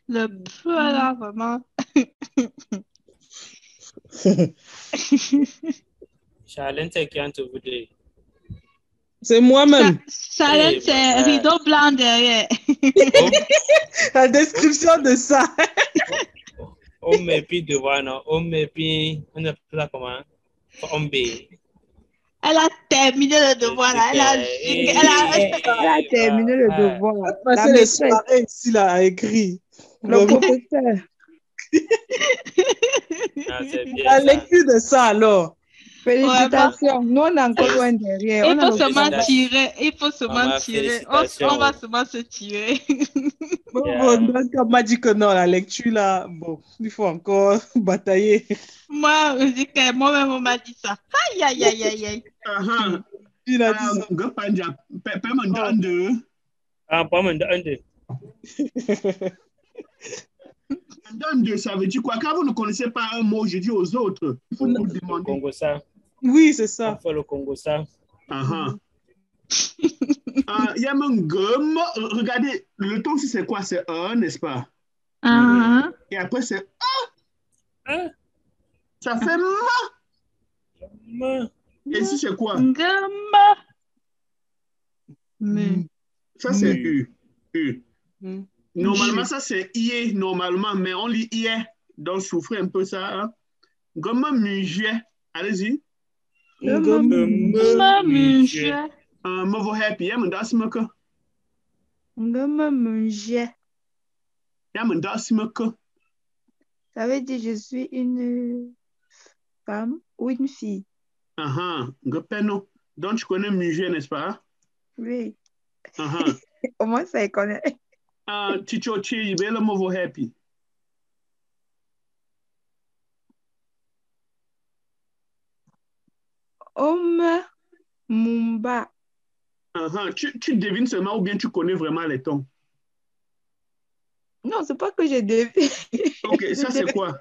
Le peu là, vraiment. Charlène, c'est qui entre vous deux? C'est moi-même. Charlène, c'est rideau blanc derrière. La description de ça. On met puis devant, non? On met puis, on appelle ça comment? On B. Elle a terminé le devoir là. Elle a terminé le devoir. Passer les soirées ici là à écrire. Le professeur. La lecture de ça alors. Félicitations. Nous on est encore loin derrière. Il faut seulement tirer. Il faut seulement tirer. On va seulement se tirer. Bon, donc on m'a dit que non, la lecture là, bon, il faut encore batailler. Moi, je dis que moi-même on m'a dit ça. Aïe aïe aïe aïe aïe. Il a dit ça. Donne, ça veut dire quoi? Quand vous ne connaissez pas un mot, je dis aux autres. Il faut vous demander. Congo ça. Oui, c'est ça. On fait le Congo ça. Il y a un gomme. Regardez, le ton, c'est quoi? C'est un, n'est-ce pas? Et après, c'est un. Ça fait ma. Et ici, c'est quoi? Ça, c'est U. Normalement, ça, c'est IE, normalement, mais on lit IE. Donc, souffrez un peu ça. Hein? Gomme mujet. Allez-y. Gomme mujet. Movo happy. Y'a mon dasmaka. Gomme mujet. Y'a mon dasmaka. Ça veut dire je suis une femme ou une fille. Gopeno. Donc, tu connais mujet, n'est-ce pas? Oui. Au moins, ça y connaît. Ticho Chi, il est le movo happy. Homme Mumba. Tu devines seulement ou bien tu connais vraiment les tons? Non, c'est pas que je devine. Ok, ça c'est quoi?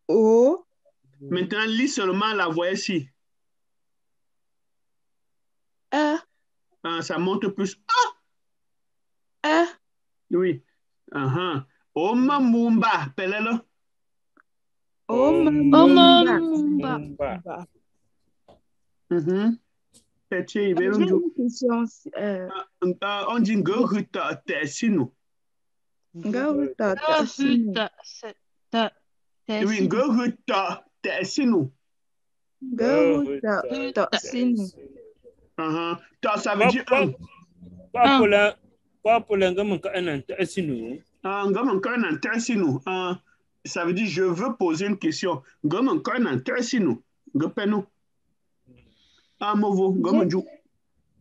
O. Maintenant, lis seulement la voix ici. Ça monte plus. Oui. Homme Mumba, appelle-le. Mumba. J'ai une question. On dit Goruta Tessino. Goruta Tessino. Oui, Goruta Tessino. Goruta Tessino. Ça veut dire un. Quoi pour l'engagement un Tessino? Un Tessino. Ça veut dire je veux poser une question. Gomme un Tessino. Gopeno.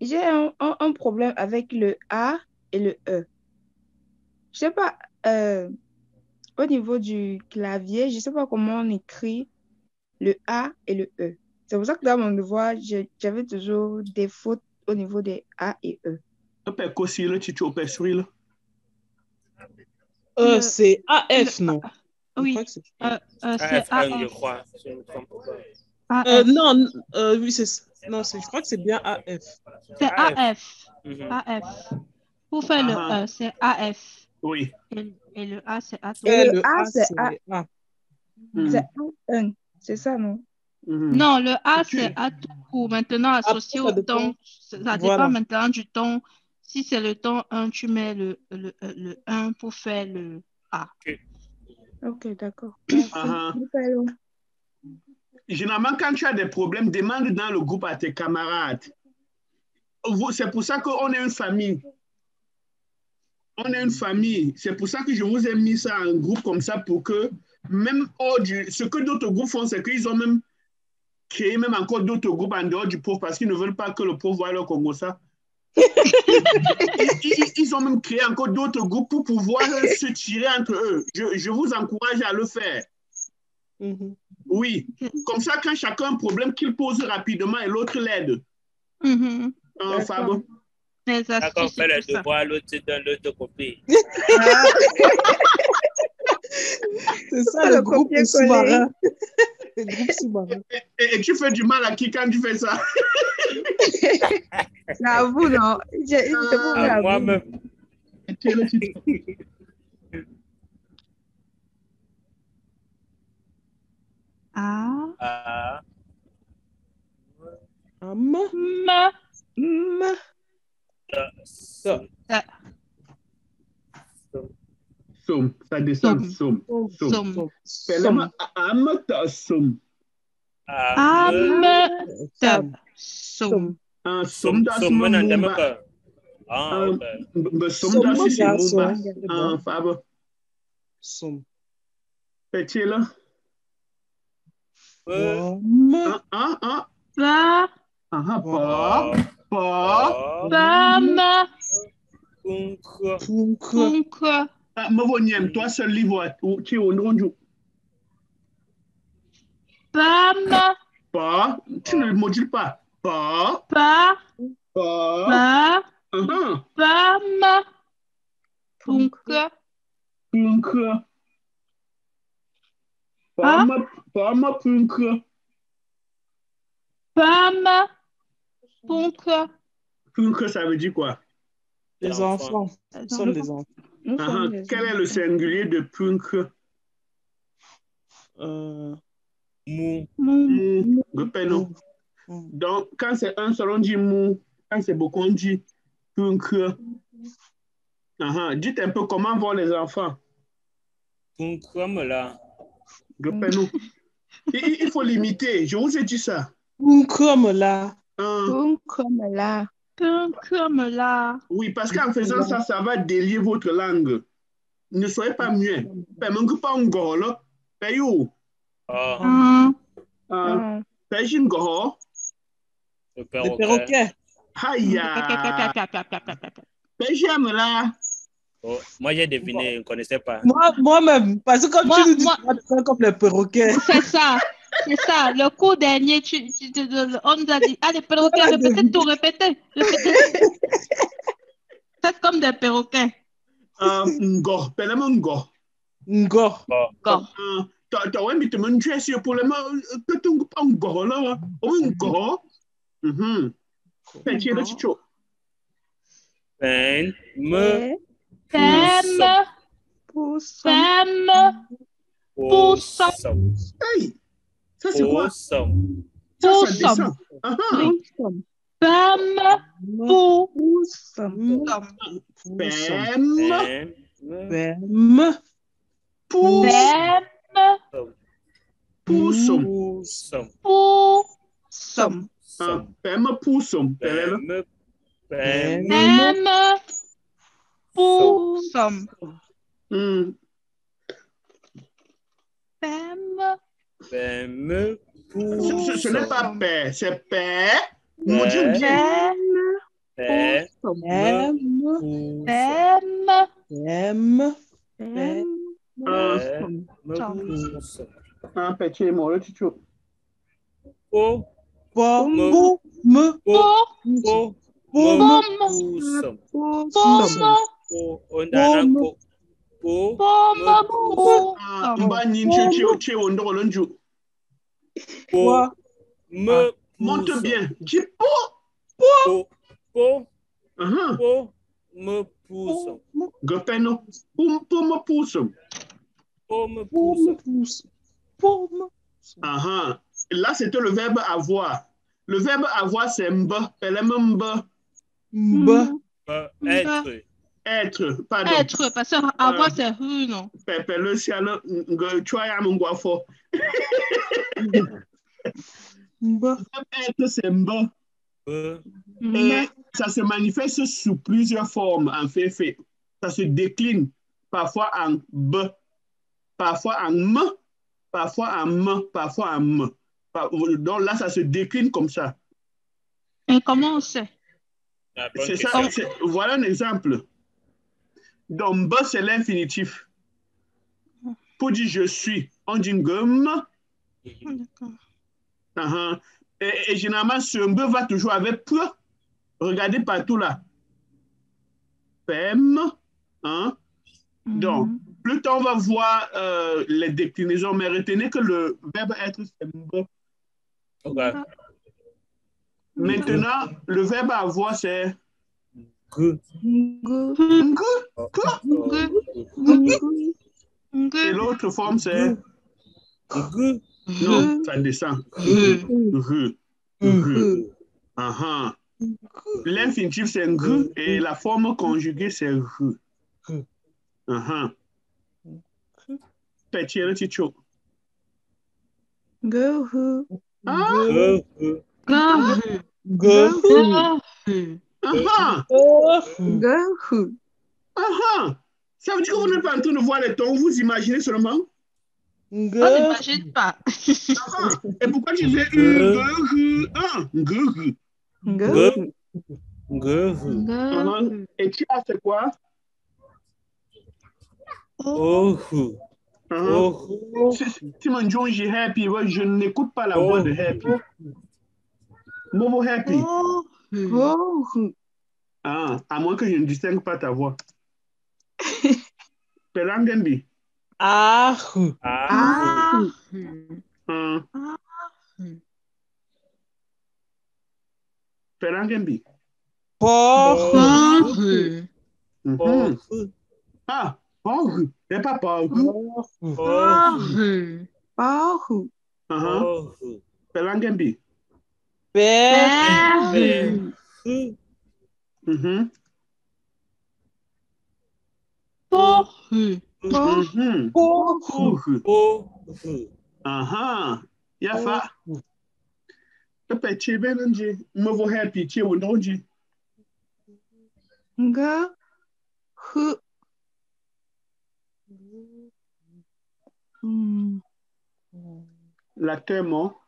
J'ai un problème avec le A et le E. Je sais pas, au niveau du clavier, je sais pas comment on écrit le A et le E. C'est pour ça que dans mon devoir, j'avais toujours des fautes au niveau des A et E. C'est AF, non? Oui, c'est AF, je crois. Non, oui, non, je crois que c'est bien AF. C'est AF. AF. Pour faire le E, c'est AF. Oui. Et le A, c'est A. Et le A, c'est A. C'est A1. C'est ça, non? Non, le A, c'est A tout court. Maintenant, associé au ton, ça dépend maintenant du ton. Si c'est le ton 1, tu mets le 1 pour faire le A. Ok, d'accord. Généralement, quand tu as des problèmes, demande dans le groupe à tes camarades. C'est pour ça qu'on est une famille. On est une famille. C'est pour ça que je vous ai mis ça en groupe comme ça pour que, même ce que d'autres groupes font, c'est qu'ils ont même créé même encore d'autres groupes en dehors du pauvre parce qu'ils ne veulent pas que le pauvre voie le Congo ça. Ils ont même créé encore d'autres groupes pour pouvoir se tirer entre eux. Je vous encourage à le faire. Oui. Comme ça, quand chacun a un problème, qu'il pose rapidement et l'autre l'aide. Fabo. D'accord, on fait le devoir, l'autre donne l'autre copie. C'est ça le groupe sous-marin. Le groupe sous-marin. Et tu fais du mal à qui quand tu fais ça? J'avoue, non. Moi-même. Ça descend. Somme. Am. Som. Som das mumba. Som das c'est mumba. Fabo. Som. Petit là. Ba. Bam. Punkre. Me voyons toi seul livre tu es au nom du. Bam. Pas. Tu ne le modules pas. Pas. Ba. Pas. Ba. Bam. Punkre. Punkre. Pas ma punkre. Bam. Punkre. Punkre, ça veut dire quoi? Les enfants. Ce sont des enfants. Quel est le singulier de punkre? Mou. Donc, quand c'est un seul, on dit mou. Quand c'est beaucoup, on dit punkre. Dites un peu comment vont les enfants. Punkre me là. Il faut l'imiter. Je vous ai dit ça. Punkre me là. Punkre me là. Punkre me là. Oui, parce qu'en faisant ça, ça va délier votre langue. Ne soyez pas muet. Même pas un golo. Payou. Payjin golo. Le perroquet. Aïe. Payjin là. Oh, moi, j'ai deviné, je ne connaissais pas. Moi-même, parce que comme tu nous dis, c'est comme les perroquets. C'est ça. C'est ça. Le cours dernier, on nous a dit, ah, les perroquets, répétez tout, répétez. Faites comme des perroquets. Ngo, pelema ngo. Ngo. T'as ouais, mais tu m'as dit sur pour le mot que tu n'as ngo là. Ngo. Petit le chicho. Femme. Hey, ça c'est quoi? Ça descend. Ce n'est pas paix, c'est paix. Petit mot, le chicho. Monte bien. Dis me pousse. Gopeno. Pour me pousse. Là, c'était le verbe avoir. Le verbe avoir, c'est mba. Être, pardon. Être, parce que avoir, c'est rue, non? Pepe, le ciano, tu as mon guafo. Être, c'est mba. Et ça se manifeste sous plusieurs formes, en fait. Ça se décline parfois en b, parfois en m, parfois en m, parfois en m. Donc là, ça se décline comme ça. Et comment on sait? C'est ça, voilà un exemple. Donc, b, c'est l'infinitif. Pour dire je suis, on dit gomme. Et généralement, ce b va toujours avec peu. Regardez partout là. Pem. Donc, plus tard, on va voir les déclinaisons, mais retenez que le verbe être, c'est b. Okay. Maintenant, le verbe avoir, c'est et l'autre forme, c'est non, ça descend. L'infinitif, c'est ng et la forme conjuguée, c'est r. Petit, le chicho. Go. Ça veut dire que vous n'êtes pas en train de voir les tons, vous imaginez seulement? On n'imagine pas. Et pourquoi tu fais Et tu as fait quoi? Simon John, j'ai happy. Je n'écoute pas la voix de happy. Momo happy. À moins que je ne distingue pas ta voix. Pelangembi. Pelangembi. C'est pas Pelangembi. Yafa. Pepe benanje movo happy che wondonji. L'acteur mort.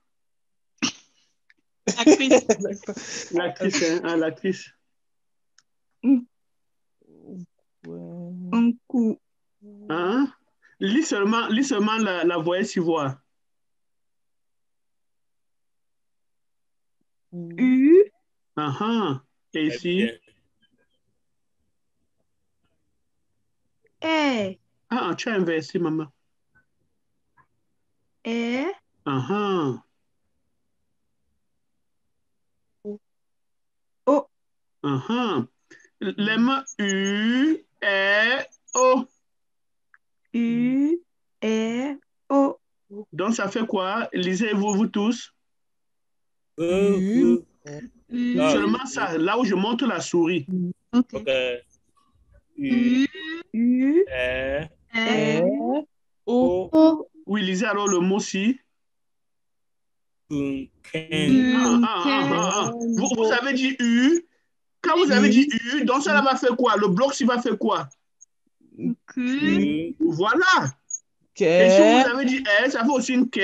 L'actrice, hein, l'actrice. Un coup. Hein? Lis seulement la voix ivoire. U. Et ici? E. Tu as inversé, maman. E. O. Les mots U, E, O. U, E, O. Donc, ça fait quoi? Lisez-vous, vous tous? Seulement ça, là où je montre la souris. U, E, O. Oui, lisez alors le mot si. Vous avez dit U. Quand vous avez dit U, donc ça va faire quoi? Le bloc, il va faire quoi? Voilà. Et si vous avez dit E, ça fait aussi une K.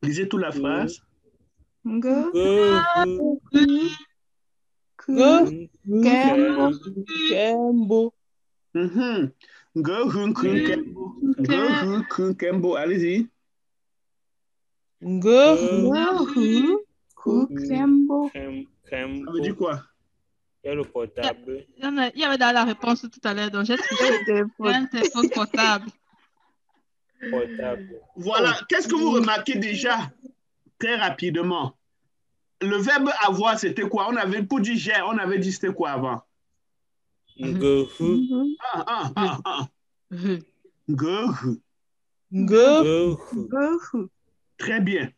Lisez toute la phrase. Allez-y. Ça veut dire quoi? Le portable. Il y avait dans la réponse tout à l'heure, donc j'ai trouvé un téléphone portable. Voilà. Qu'est-ce que vous remarquez déjà très rapidement? Le verbe avoir, c'était quoi? On avait, pour dire j'ai, on avait dit c'était quoi avant? Très bien.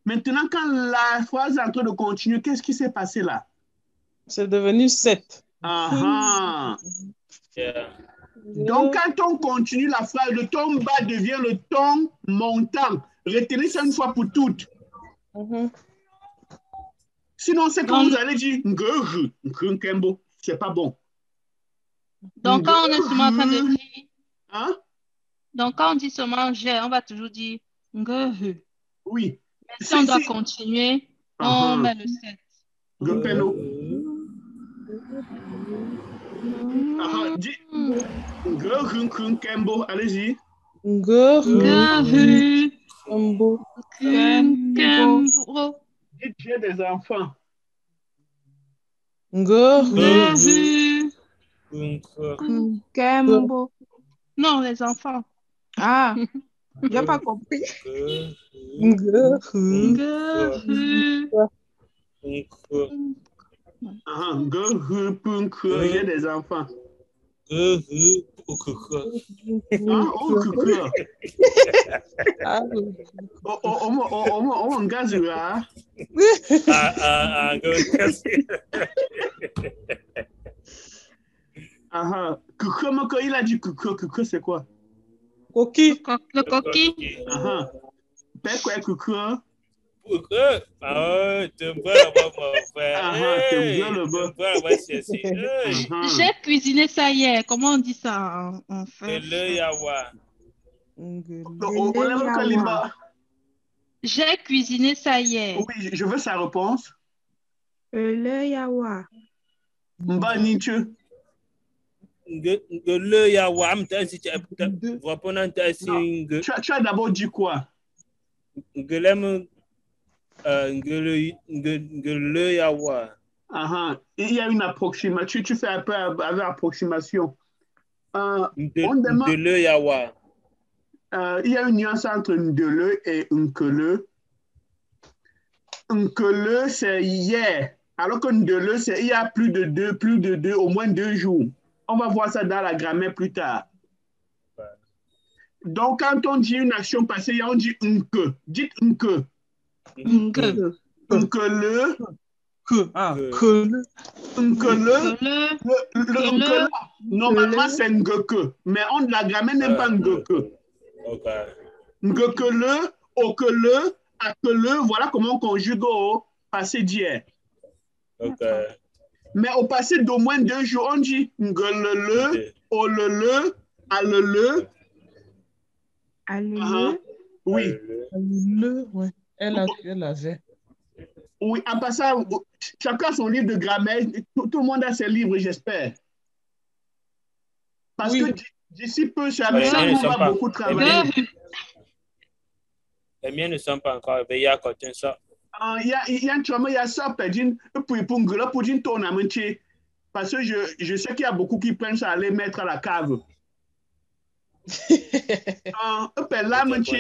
Maintenant, quand la phrase est en train de continuer, qu'est-ce qui s'est passé là? C'est devenu 7. Donc, quand on continue la phrase, le ton bas devient le ton montant. Retenez ça une fois pour toutes. Sinon, c'est comme vous allez dire, c'est pas bon. Donc, quand on est seulement en train de dire, donc quand on dit seulement j'ai, on va toujours dire oui. Mais si on doit continuer, on met le 7. Allez-y. Dites j'ai des enfants. Non, les enfants. J'ai pas compris. J'ai des enfants. Il a dit que c'est quoi? Coquille. Le coquille. Père quoi coucou? J'ai cuisiné ça hier. Comment on dit ça en fait? J'ai cuisiné ça hier. Oui, je veux sa réponse. Le yawa. Mbanichu. Tu as d'abord dit quoi? Il y a une approximation. Tu fais un peu avec approximation. Il y a une nuance entre ndele et nkele. Nkele, c'est hier. Alors que ndele, c'est il y a plus de deux, au moins 2 jours. On va voir ça dans la grammaire plus tard. Donc, quand on dit une action passée, on dit nke. Dites nke. Nkele. Nkele. Normalement, c'est ngeke. Mais la grammaire n'aime pas ngeke. Ngekele, okele, akele, voilà comment on conjugue au passé d'hier. Mais au passé d'au moins 2 jours, on dit ngelele, olele, alele. Alele. Oui. Alele, ouais. Elle avait. Oui, en passant, chacun a son livre de grammaire. Tout le monde a ses livres, j'espère. Parce que d'ici peu, ça va beaucoup travailler. Les miens ne sont pas encore éveillés à côté de ça. Il y a un trauma, il y a ça, pour une tournament. Parce que je sais qu'il y a beaucoup qui prennent ça à les mettre à la cave. Pardon.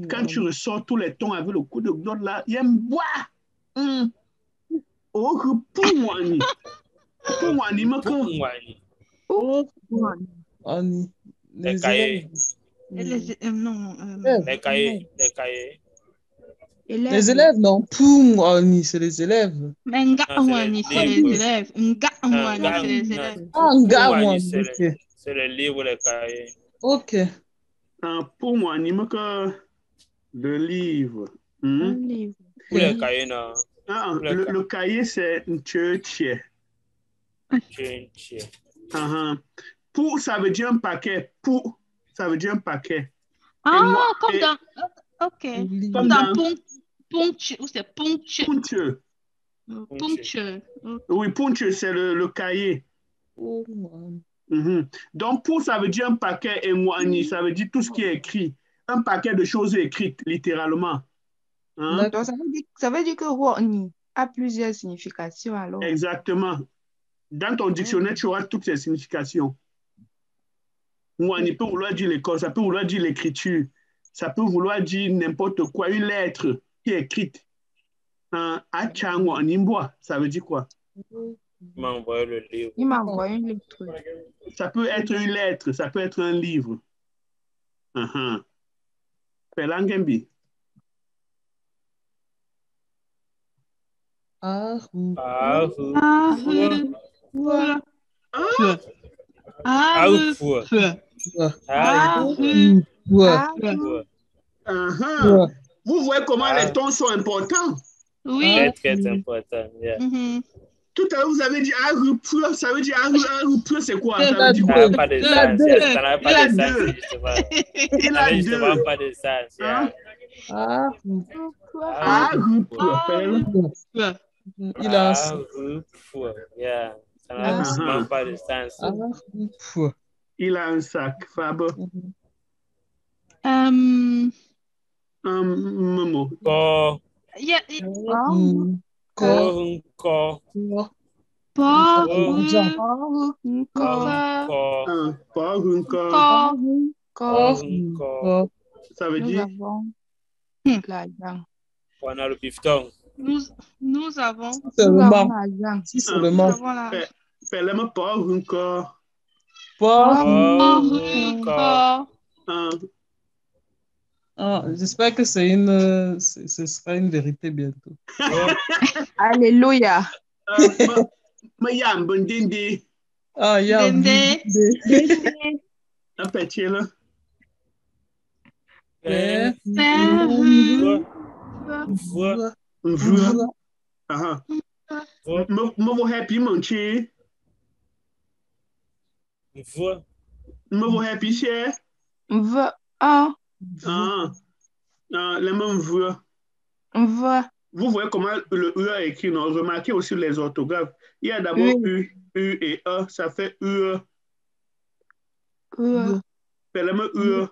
Quand tu ressors tous les tons avec le coup de glotte là, il y a un bois. Les cahiers. Les cahiers. Les élèves, non. Poumwani, c'est les élèves. Ngawani, c'est les élèves. Ngawani, c'est les élèves. Ngawani, c'est les livres, les cahiers. Ok. Poumwani, le livre. Pour les cahiers, non. Le cahier, c'est un tchèche. Pour, ça veut dire un paquet. Pour, ça veut dire un paquet. Comme dans... Ok. Comme dans ponctueux, ou c'est ponctueux. Ponctueux. Oui, ponctueux, c'est le cahier. Donc, pour, ça veut dire un paquet, et moani, ça veut dire tout ce qui est écrit. Un paquet de choses écrites, littéralement. Donc, ça veut dire que wani a plusieurs significations, alors. Exactement. Dans ton dictionnaire, tu auras toutes ces significations. Wani peut vouloir dire l'école, ça peut vouloir dire l'écriture. Ça peut vouloir dire n'importe quoi, une lettre qui est écrite. Ça veut dire quoi? Il m'a envoyé le livre. Il m'a envoyé une lettre. Ça peut être une lettre, ça peut être un livre. Pelangembi. Vous voyez comment les tons sont importants? Oui. Très important. Yeah. Tout à l'heure, vous avez dit ça veut dire c'est quoi? Ça veut dire quoi? Ça n'a pas de sens. Ça n'a pas de sens, justement. Il a justement pas de sens. Il a ça n'a justement pas de sens. Il a un sac, Fab. Momo. Encore. Pas encore. Ça veut dire? On a le bifton. Nous avons. Si seulement. Fais-le pas encore. J'espère que ce sera une vérité bientôt. Alléluia. Yam Bundindi. Ah, Yam. Un petit là. Me happy manchi. Me happy cher. Les mêmes voix. Vous voyez comment le E est écrit, non? Remarquez aussi les orthographes. Il y a d'abord U et E, ça fait UE. Fais-le UE.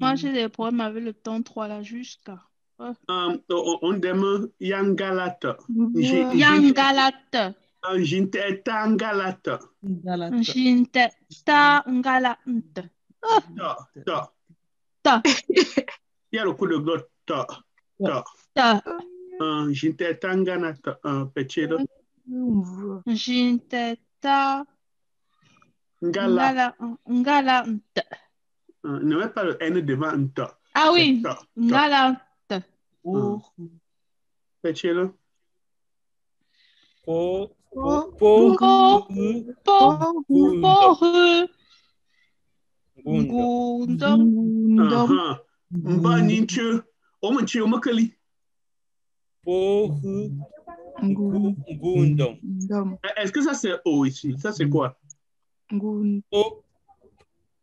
Moi, j'ai des problèmes avec le temps 3 là, jusqu'à. On demande Yangalata. Yangalata. Jinte Tangalata. Jinte Tangalata. Ta. Il y a le coup de glotte. Ta. Jinte Tanganata. Petit. Jinte Ta. Ngala. Ne mets pas le N devant un ta. Ah oui. Ngala. Petit. Est-ce que ça c'est O ici? Ça c'est quoi?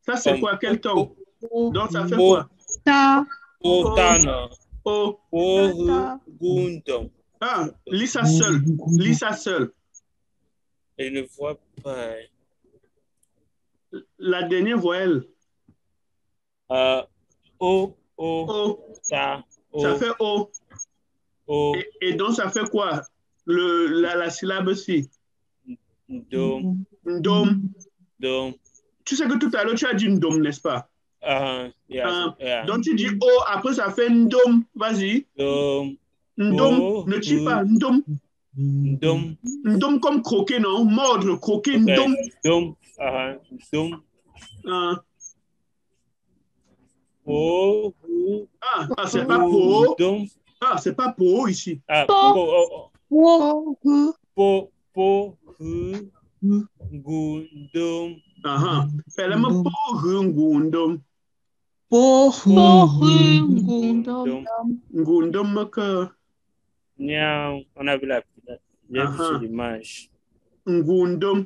Ça c'est quoi? Quel ton? Donc ça fait quoi? Lis ça seul. Lis ça seul. Je ne vois pas. La dernière voyelle. O. Ça fait O. Et donc ça fait quoi? La syllabe ci. Ndom. Tu sais que tout à l'heure tu as dit ndom, n'est-ce pas? Yeah. Donc tu dis O, après ça fait ndom. Vas-y. Ndom, ne tue pas. Ndom comme croquer, non? Mordre, croquer, ndom. Ndom. C'est pas po. C'est pas po ici. Gundom. Fais-le-moi po gundom. Gundom que. On a vu l'image. Ngundom.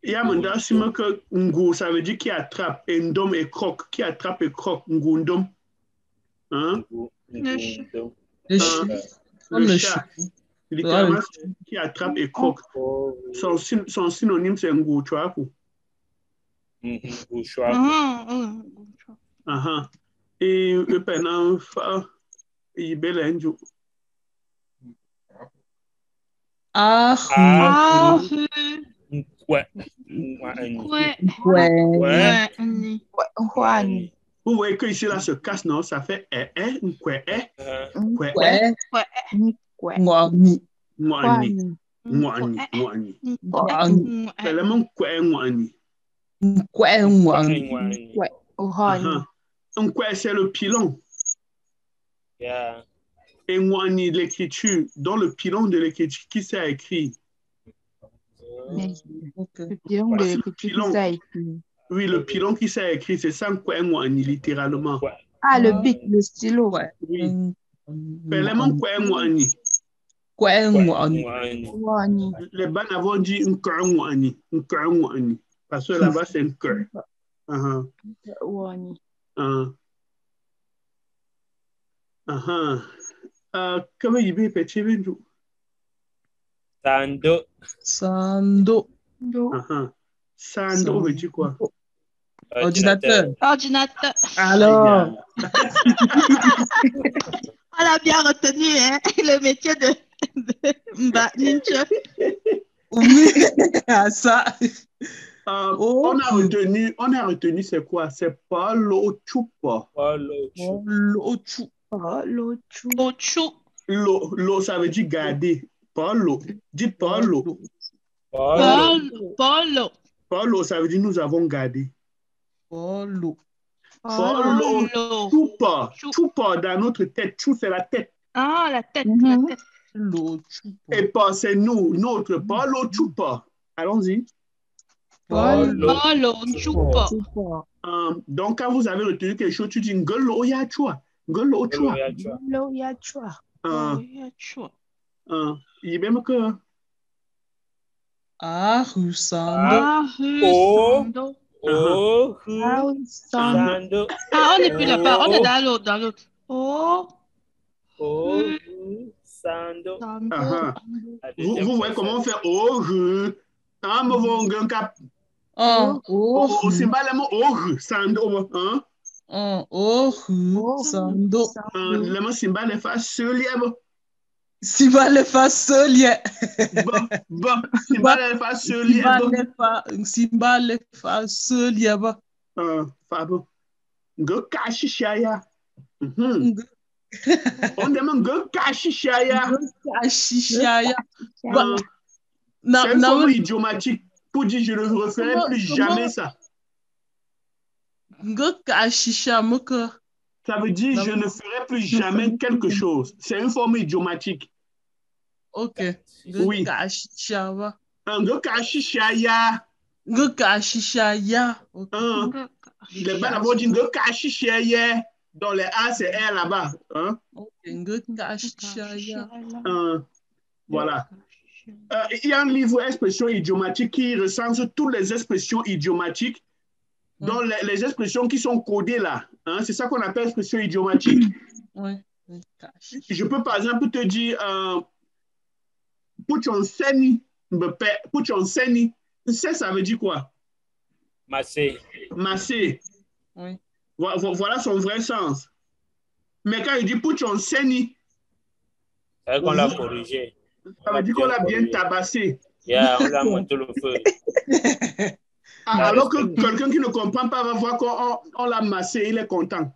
Il y a un dacime que ngu, ça veut dire qui attrape, et ndom et croque, qui attrape et croque, ngundom. Le chat. Littéralement, qui attrape et croque. Son synonyme, c'est ngu, tu vois. Et le pénal, il est bel. Vous voyez que ici là se casse, non? Ça fait c'est le pilon. Et Mwani, l'écriture, dans le pilon de l'écriture, qui s'est écrit? Le pilon de l'écriture qui s'est écrit. Oui, le pilon qui s'est écrit, c'est ça, Mwani, littéralement. Le bic, le stylo. Oui. Fais-le-moi Mwani. Les bancs avons dit Mwani. Parce que là-bas, c'est un cœur. Comment il veut petit vindou? Sando. Sando veut dire quoi? Ordinateur. Ordinateur. Alors. On a bien retenu hein, le métier de Ninja. Oui, ça. On a retenu c'est quoi? C'est Paulo Chupa. Paulo Chupa. Lo, ça veut dire garder. Paulo. Dites Paulo. Paulo, ça veut dire nous avons gardé. Paulo. Chupa dans notre tête. Chou, c'est la tête. Ah, la tête. Et pas, c'est nous, notre Paulo Chupa. Allons-y. Paulo Chupa. Donc, quand vous avez retenu quelque chose, tu dis Ngolo Yachua. Ngolo Chua. Il est même que. Arusando. Sando. Ah, on n'est plus là-bas, on est dans l'autre. Sando. Vous voyez comment on fait Sando. Sando. Le mot symbole est facile. Symbole est facile. Bon, symbole est facile. Symbole est facile. Fabo. Go kashishaya. On demande go kashishaya. C'est une forme idiomatique pour dire je ne referai plus jamais ça. Ça veut dire je ne ferai plus jamais quelque chose. C'est une forme idiomatique. Ok. Oui. Go kashishaya. Les balles d'abord dit go kashishaya. Dans les A, c'est R là-bas. Hein? Voilà. Il y a un livre expressions idiomatiques qui recense toutes les expressions idiomatiques, dont les expressions qui sont codées là. Hein? C'est ça qu'on appelle expression idiomatique. Je peux par exemple te dire Puchonseni. Puchonseni. Ça veut dire quoi? Massé. Oui. Voilà son vrai sens. Mais quand il dit Puchonseni, c'est vrai qu'on l'a corrigé. Ça veut dire qu'on l'a bien tabassé. Yeah, on l'a monté le feu. Alors que quelqu'un qui ne comprend pas va voir qu'on l'a massé, il est content.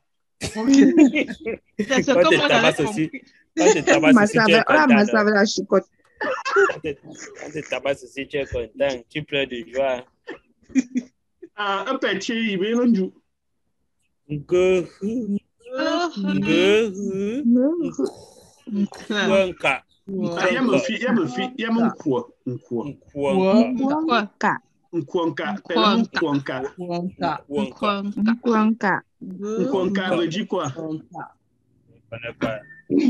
Quand tu tabasses aussi, tu es content. Tu pleures de joie. Un petit, il veut le jour. Nkwonka veut dire quoi?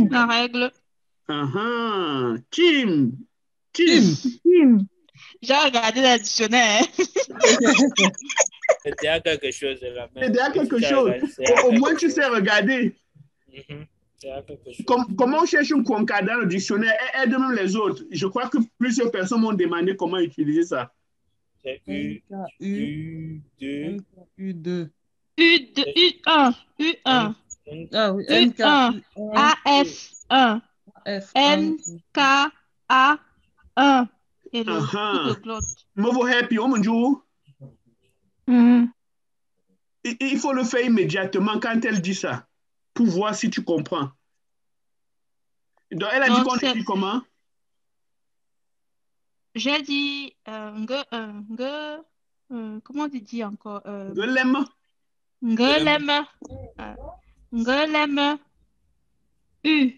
La règle. Kim. J'ai regardé le dictionnaire. C'était à quelque chose. Au moins, tu sais regarder. Comment on cherche un Nkwonka dans le dictionnaire? Aide même les autres. Je crois que plusieurs personnes m'ont demandé comment utiliser ça. C'est U2. U2. U1. Ah oui, U1. AF1. NKA1. Et le Claude. Movo happy, il faut le faire immédiatement quand elle dit ça, pour voir si tu comprends. Donc, elle a dit qu'on écrit comment? J'ai dit comment tu dis encore? Ngelem. U.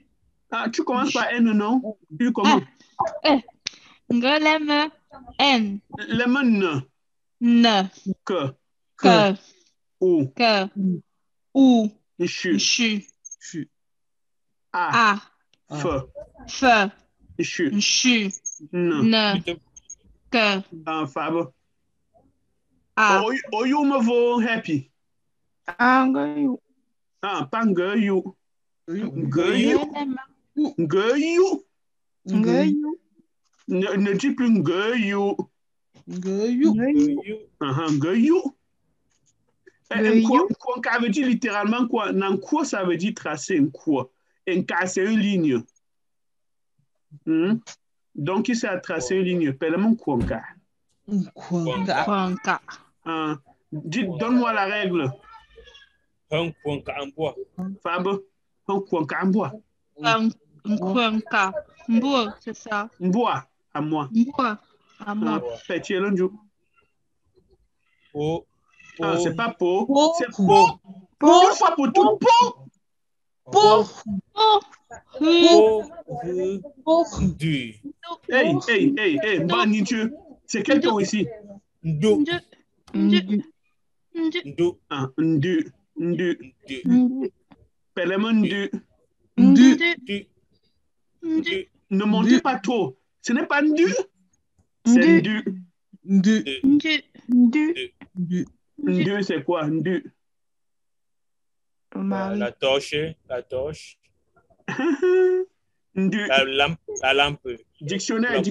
Ah, tu commences par N, non? U comment? Ngelem N. Lemon. N. Que. U. Chu. A. F. Chu. N. Que. Fab. A. You me vo happy. Ngayu. Pas ngayu. Ngayu. Ne dis plus ngayu. Ngayu. Ngayu. Nkuanka veut dire littéralement quoi? Nankwo, ça veut dire tracer un quoi. Nka, c'est une ligne. Donc, il s'est tracé une ligne. Pèlement Nkuanka. Nkuanka. Donne-moi la règle. Nkuanka en bois. Fab, Nkuanka en bois. Nkuanka. Mboa, c'est ça. Mboa, à moi. Mboa, à moi. Petit l'onjou. Po. C'est pas po. C'est Po. po. Une fois pour tout, po. Po. Du. Hey, Banitu. C'est quel ton ici? Ndu. Ndu. Pèlement ndu. Ne montez pas trop. Ce n'est pas ndu. C'est ndu. Ndu, c'est quoi? Ndu. La torche. Ndu. La lampe. Dictionnaire.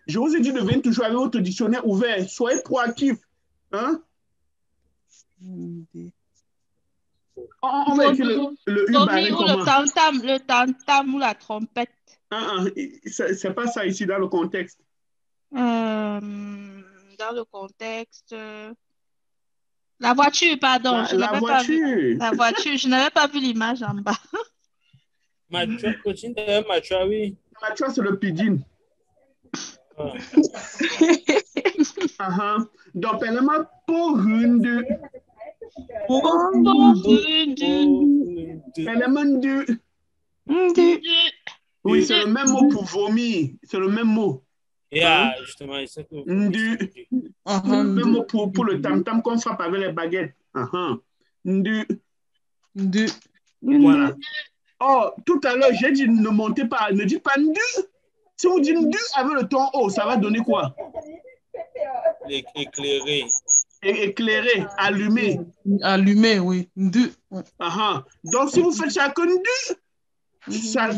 Je vous ai dit de venir toujours avec votre dictionnaire ouvert. Soyez proactifs. Hein? On va écrire le U-barré comment? Le tam-tam ou la trompette. C'est pas ça ici dans le contexte. Dans le contexte... La voiture, pardon. La voiture. La voiture, je n'avais pas vu l'image en bas. Machua, oui. Machua, c'est le pidgin. Donc, pèlement pour une. Pèlement du. Oui, c'est le même mot pour vomir. C'est le même mot. Justement, c'est que... Le même mot pour le tam-tam qu'on frappe avec les baguettes. Ndu. Voilà. Oh, tout à l'heure, j'ai dit ne montez pas, ne dites pas ndu. Si vous dites ndu avec le ton haut, ça va donner quoi? Éclairer. Éclairer, allumer. Allumer, oui. Ndu. Donc, si vous faites ça que ndu,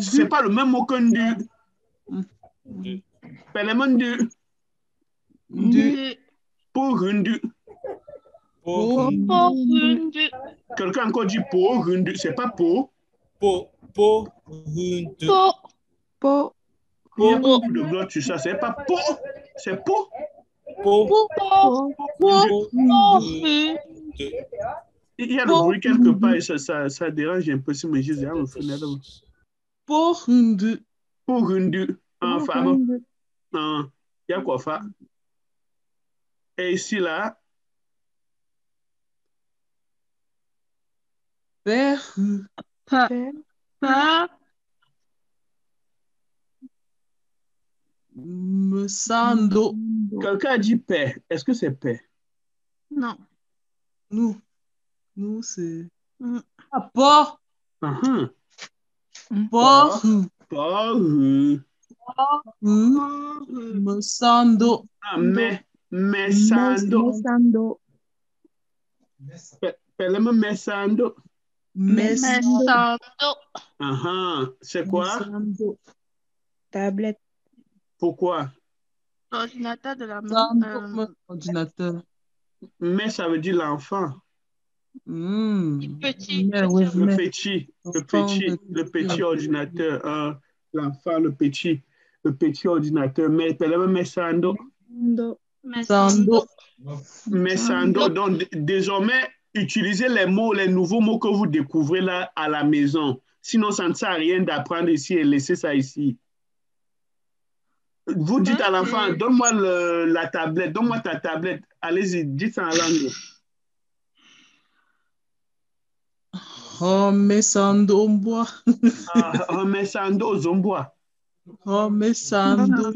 c'est pas le même mot que ndu. Pèlement ndu. Pour ndu. Quelqu'un encore dit pour ndu, c'est pas pour. Il y a beaucoup de glotte sur ça, c'est pas pour, c'est pour. Il y a le bruit quelque part et ça dérange un peu si je dis à fenêtre. Pour ndu. Enfin, il y a quoi faire. Et ici là. Père. Me sando. Quelqu'un a dit paix. Est-ce que c'est paix? Non. Nous c'est... Port. Me sando. Me sando. Pèlement me sando. C'est quoi? Tablette. Pourquoi? L'ordinateur de la main. Ordinateur. Mais ça veut dire l'enfant. Le petit ordinateur. L'enfant, le petit ordinateur. Mais sando. Donc, désormais, utilisez les nouveaux mots que vous découvrez là à la maison. Sinon, ça ne sert à rien d'apprendre ici et laisser ça ici. Vous dites à l'enfant, donne-moi la tablette, donne-moi ta tablette. Allez-y, dites ça en langue. Homesando omboa. Homesando zomboa. Homesando.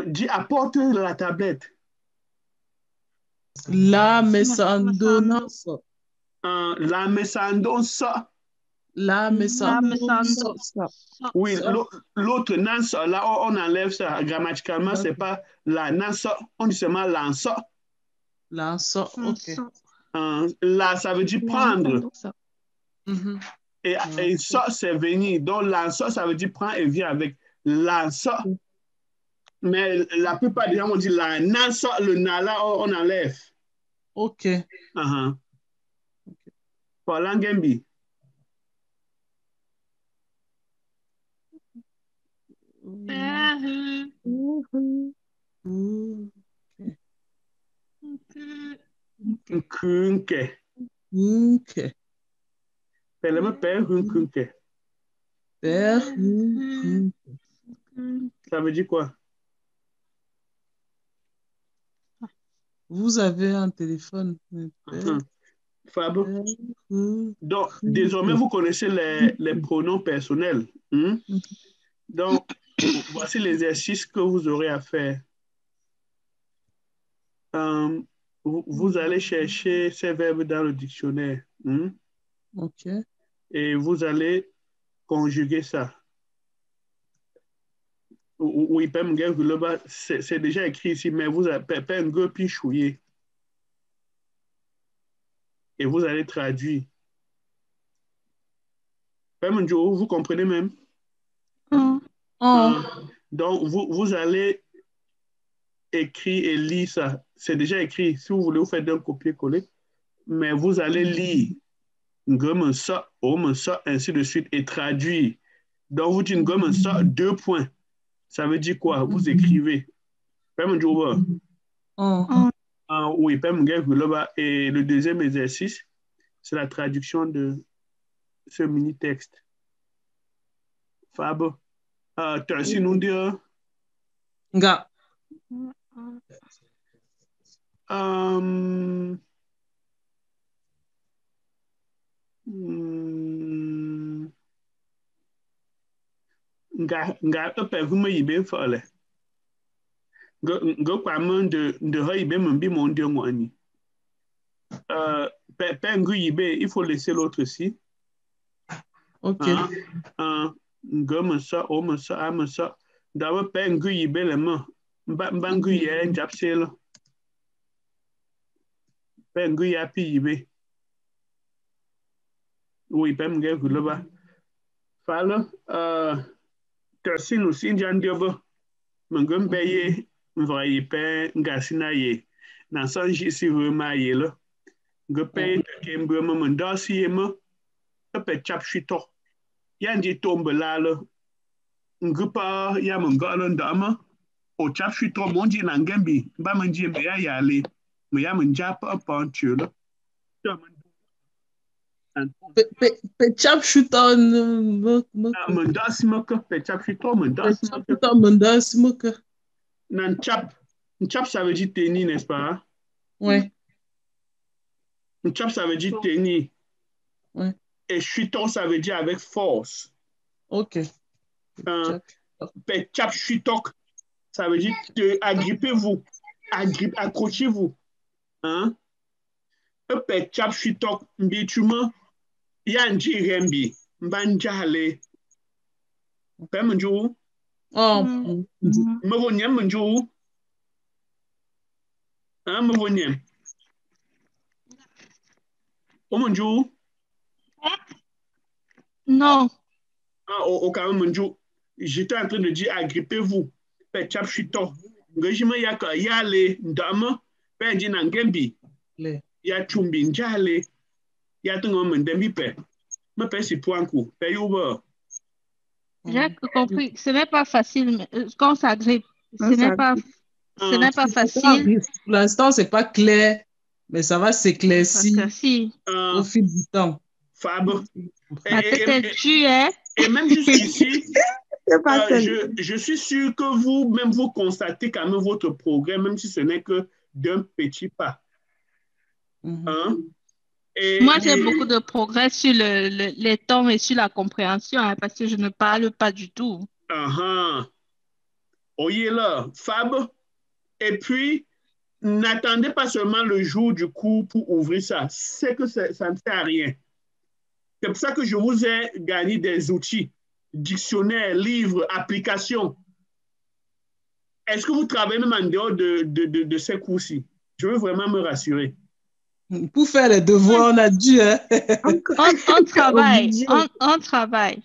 Dis apporte la tablette. La mesando nanso. La mesando ça. La mesando ça. Oui, l'autre nanso, là on enlève ça. Grammaticalement, c'est pas la nanso, on dit seulement lanso. Lanso, ok. Là, ça veut dire prendre. Et ça, c'est venir. Donc, lanso, ça veut dire prendre et vient avec lanso. Mais la plupart des gens vont dire la nanso, le na là, on enlève. Ok. Voilà, Ngembi. Nkunke. Ok. Père père Nkunke. Père. Ça veut dire quoi? Vous avez un téléphone. Fab. Donc, désormais, vous connaissez les pronoms personnels. Donc, voici l'exercice que vous aurez à faire. Vous allez chercher ces verbes dans le dictionnaire. Ok. Et vous allez conjuguer ça. Oui, c'est déjà écrit ici, mais vous avez et vous allez traduire. Vous comprenez même? Donc, vous allez écrire et lire ça. C'est déjà écrit. Si vous voulez, vous faites un copier-coller. Mais vous allez lire. Ainsi de suite. Et traduire. Donc, vous dites 2 points. Ça veut dire quoi? Vous écrivez. Oui, et le deuxième exercice, c'est la traduction de ce mini-texte. Fab, tu as aussi nous dire? Nga. Nga perfume yibe fole. Go kwame de ha yibe mbi mon dieu ngwani. Pengu yibe, il faut laisser l'autre ici. Ok. Ngome ça, ome ça, ame ça. D'abord pengu yibe le main. Mbangu ye njapsel. Pengu ya pi yibe. Oui, pengu guloba. Fala, tersin aussi njandiobo. Mengum beye mvoye pe ngasina ye. Na sanji si vema ye lo. Ngpe ke mbema mandasi ye mo. Pe chap shito. Yanji tombe la lo. Ngupa ya mangalo ndama. O chap shito monji na ngembi. Ba manji mbe ya yale. Me ya manjapa pantu lo. Pe chap shito mandasi moka. Pe chap shito mandasi moka. Nan chap. Chap ça veut dire tenir, n'est-ce pas? Ouais. Chap ça veut dire tenir. Ouais. Et chuton ça veut dire avec force. Ok. Chap chutok, ça veut dire agrippez-vous. Accrochez-vous. Hein? Chap chutok, mbituma, yanji rembi, mbanjale. Pemenjou? Mavonyem menjou? Hein, mavonyem? Omenjou? Non. Au cas où j'étais en train de dire agrippez-vous. Chap chutok. Ngejima yaka yale ndama penji na ngembi. Ya chumbi njale. Ya tungo mendembi pe. Me pe si poinkou. Pe yuba. J'ai compris. Ce n'est pas facile, mais quand ça grippe, ce n'est pas facile. Pour l'instant, c'est pas clair, mais ça va s'éclaircir au fil du temps. Fab. Ma tête est dure, hein? Et même jusqu'ici, je suis sûr que vous-même, vous constatez quand même votre progrès, même si ce n'est que d'un petit pas. Hein? Moi, j'ai beaucoup de progrès sur les temps et sur la compréhension, hein, parce que je ne parle pas du tout. Oyez là, Fab. Et puis, n'attendez pas seulement le jour du cours pour ouvrir ça. C'est que ça ne sert à rien. C'est pour ça que je vous ai gagné des outils, dictionnaires, livres, applications. Est-ce que vous travaillez même en dehors de ces cours-ci? Je veux vraiment me rassurer. Pour faire les devoirs, on a dû. Hein? On travaille. On travaille.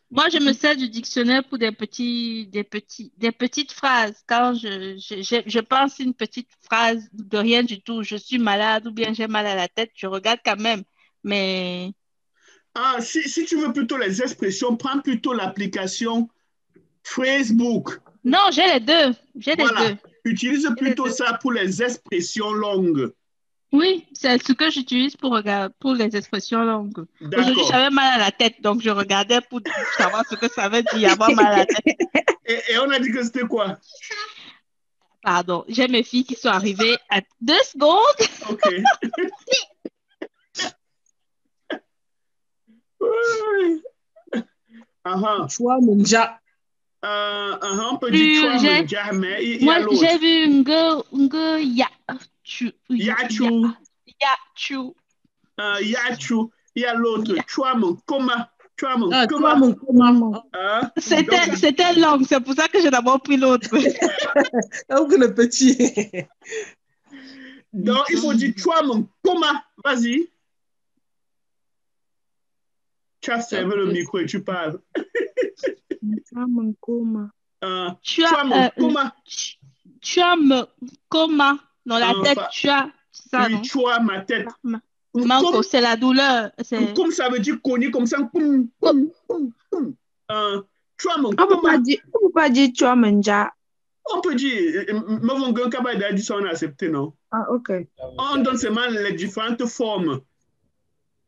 Moi, je me sers du dictionnaire pour des petites phrases. Quand je pense une petite phrase de rien du tout, je suis malade ou bien j'ai mal à la tête, je regarde quand même. Mais... Ah, si tu veux plutôt les expressions, prends plutôt l'application Facebook. Non, j'ai les deux. J'ai les deux. Utilise plutôt ça pour les expressions longues. Oui, c'est ce que j'utilise pour les expressions longues. Aujourd'hui, j'avais mal à la tête, donc je regardais pour savoir ce que ça veut dire avoir mal à la tête. Et on a dit que c'était quoi? Pardon, j'ai mes filles qui sont arrivées à 2 secondes. OK. Chua Munja. On peut dire Chua Munja, mais il y a l'autre. Moi, j'ai vu Yachu. Yachu. Il y a l'autre. Chua Munkoma. C'était long, c'est pour ça que j'ai d'abord pris l'autre. Le petit. Donc, il faut dire Chua Munkoma. Vas-y. Tu as fermé le micro et tu parles. Chua Munkoma. Chua Munkoma. Chua Munkoma. Dans la tête, Chua. Oui, Chua, ma tête. Manco, c'est la douleur. Comme ça veut dire cogner comme ça. Chua Munkoma. On peut pas dire Chua Munja. On peut dire, mais on a capable dit ça, on a accepté, non? Ah, ok. On donne seulement les différentes formes.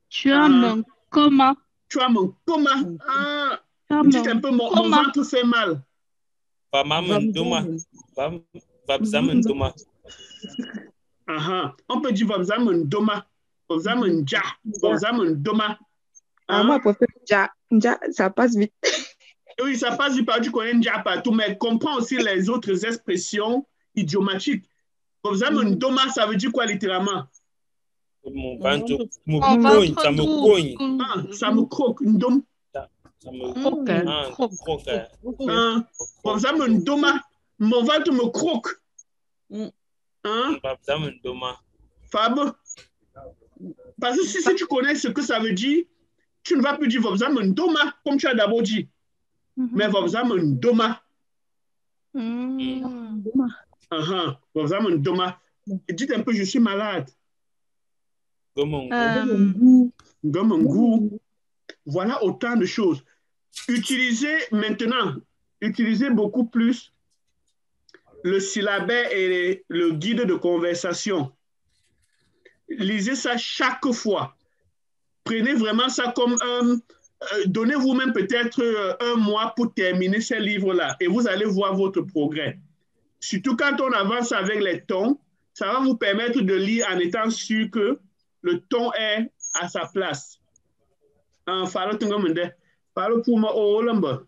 Chua Munkoma. Chua Munkoma. Dites un peu, mon ventre fait mal. On peut dire Vabzamundoma. Vabzamundja. Vabzamundoma. Moi, je préfère Nja, ça passe vite. Oui, ça passe vite, tu connais Nja partout, mais comprends aussi les autres expressions idiomatiques. Vabzamundoma, ça veut dire quoi littéralement? Mon ventre ça me cogne. Ça me croque. Ndom. Mon ventre me croque. Fab. Parce que si tu connais ce que ça veut dire, tu ne vas plus dire Vabzamundoma comme tu as d'abord dit. Mais Vabzamundoma. Vabzamundoma. Dites un peu, je suis malade. Gomongu. Voilà autant de choses. Utilisez beaucoup plus le syllabaire et le guide de conversation. Lisez ça chaque fois. Prenez vraiment ça comme donnez vous-même peut-être un mois pour terminer ces livres-là et vous allez voir votre progrès. Surtout quand on avance avec les tons, ça va vous permettre de lire en étant sûr que le ton est à sa place. Parle pour moi, Lamba.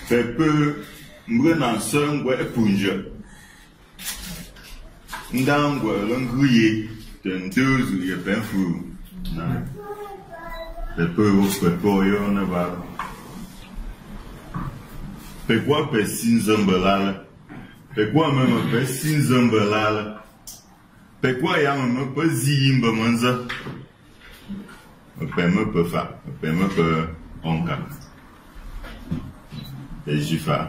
Fait peu, m'en songwe punja. Ndangwe l'angrier, d'un deux ou y'a ben fou. Fait peu, yo, ne va. Fait quoi, pessin zambelala? Fait quoi, même, pessin zambelala? Fait quoi, y'a même, pas zimba manza? Me peut faire, me peut onka. Et j'y fais.